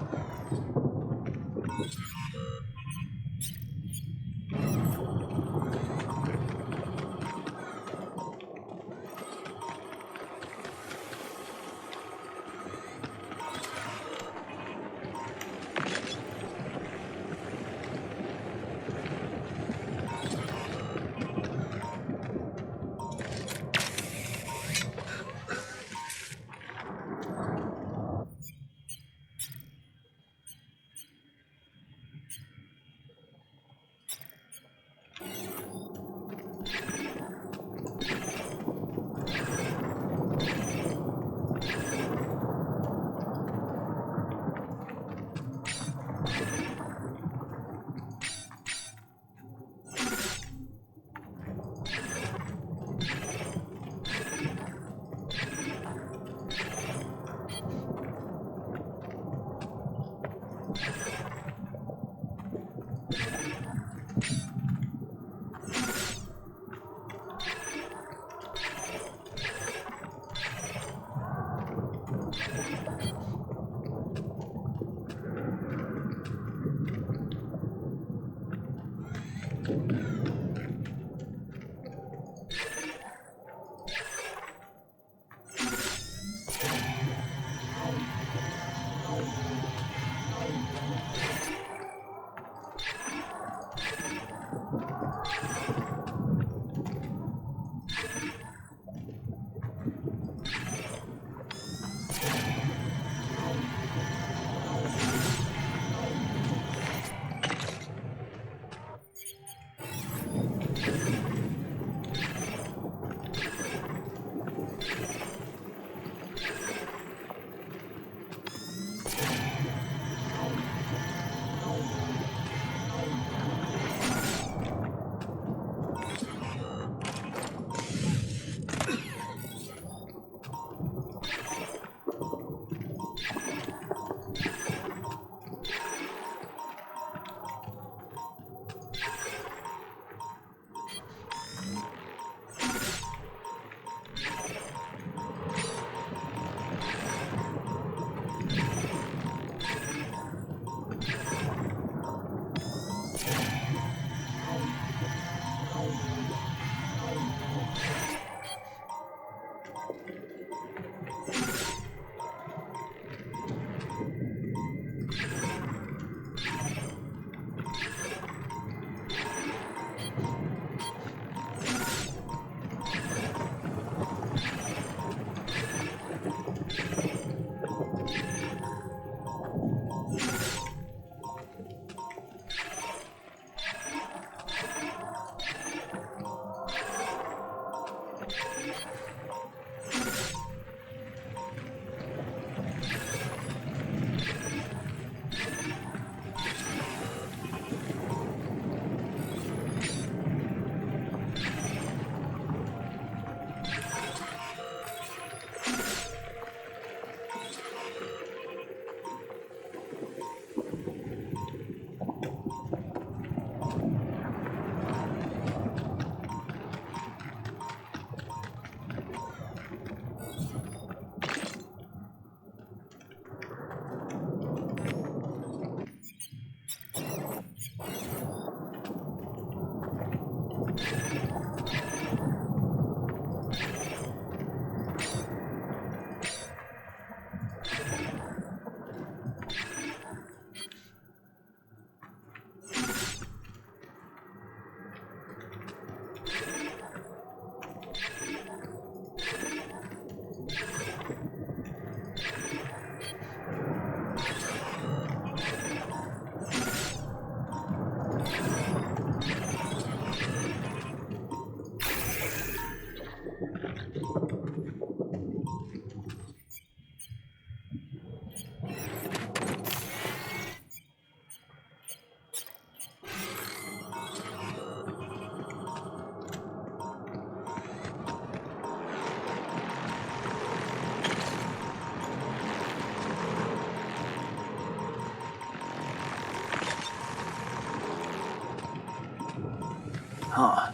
Huh.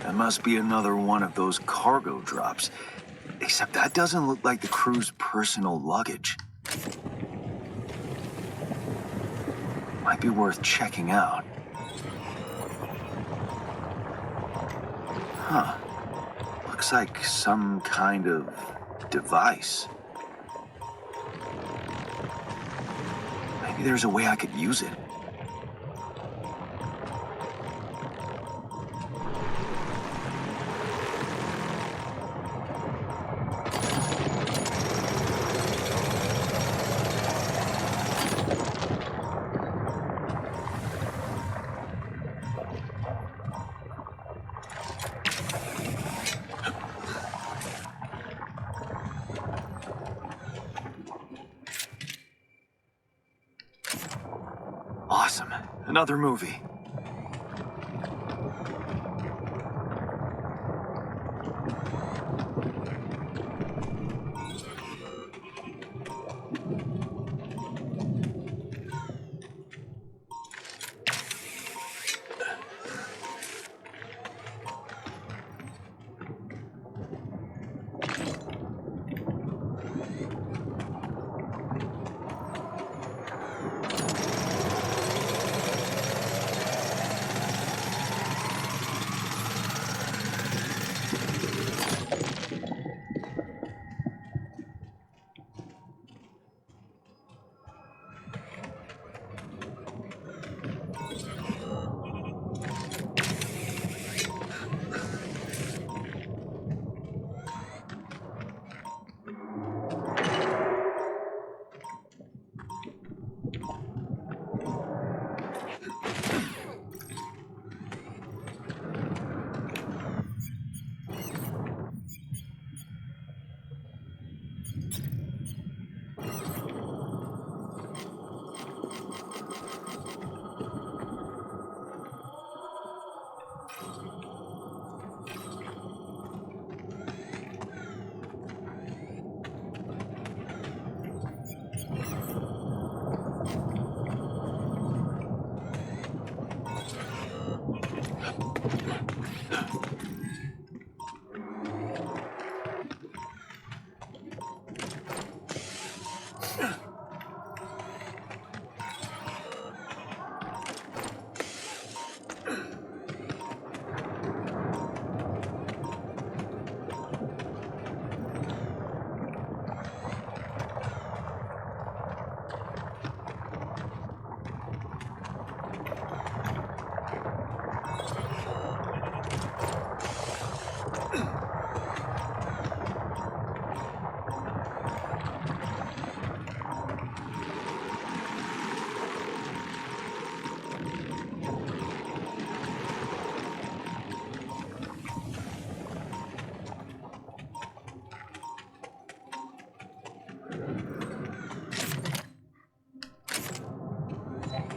That must be another one of those cargo drops. Except that doesn't look like the crew's personal luggage. Might be worth checking out. Huh. Looks like some kind of device. Maybe there's a way I could use it. Awesome. Another movie.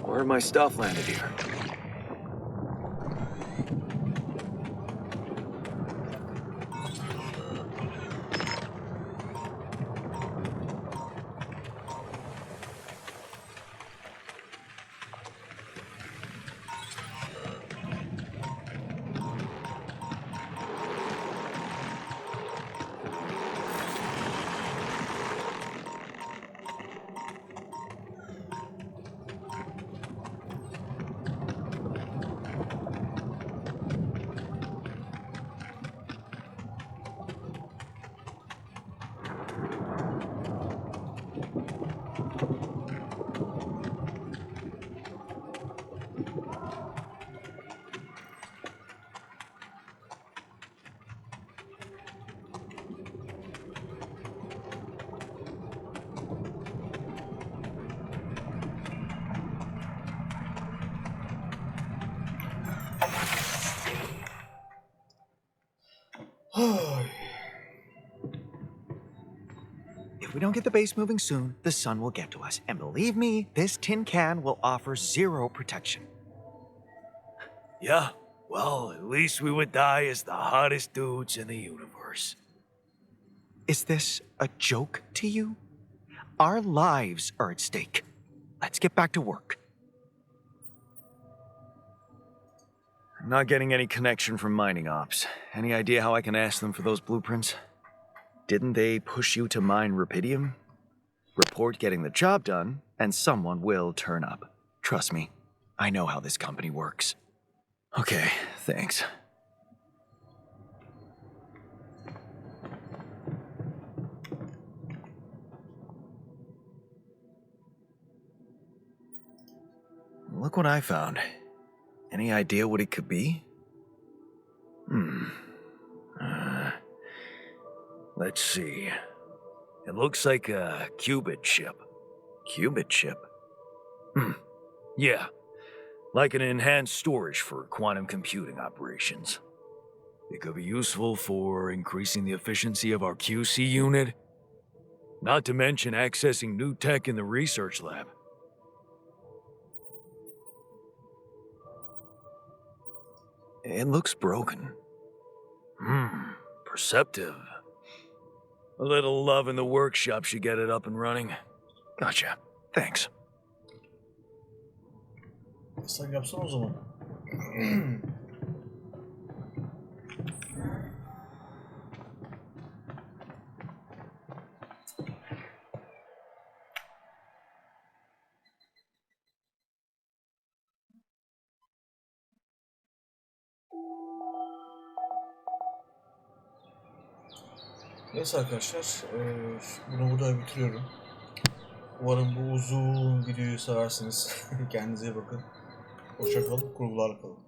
Where my stuff landed here? If we don't get the base moving soon, the sun will get to us. And believe me, this tin can will offer zero protection. Yeah, well, at least we would die as the hottest dudes in the universe. Is this a joke to you? Our lives are at stake. Let's get back to work. I'm not getting any connection from mining ops. Any idea how I can ask them for those blueprints? Didn't they push you to mine rubidium? report getting the job done, and someone will turn up. Trust me, I know how this company works. Okay, thanks. Look what I found. Any idea what it could be? Let's see. It looks like a qubit chip. Qubit chip? Yeah. Like an enhanced storage for quantum computing operations. It could be useful for increasing the efficiency of our QC unit. Not to mention accessing new tech in the research lab. It looks broken. Perceptive. A little love in the workshop should get it up and running. Gotcha. Thanks. Sen yapsana o zaman. Neyse arkadaşlar, bunu burada bitiriyorum. Umarım bu uzun videoyu seversiniz. Kendinize iyi bakın. Hoşça kalın, kurgularla kalın.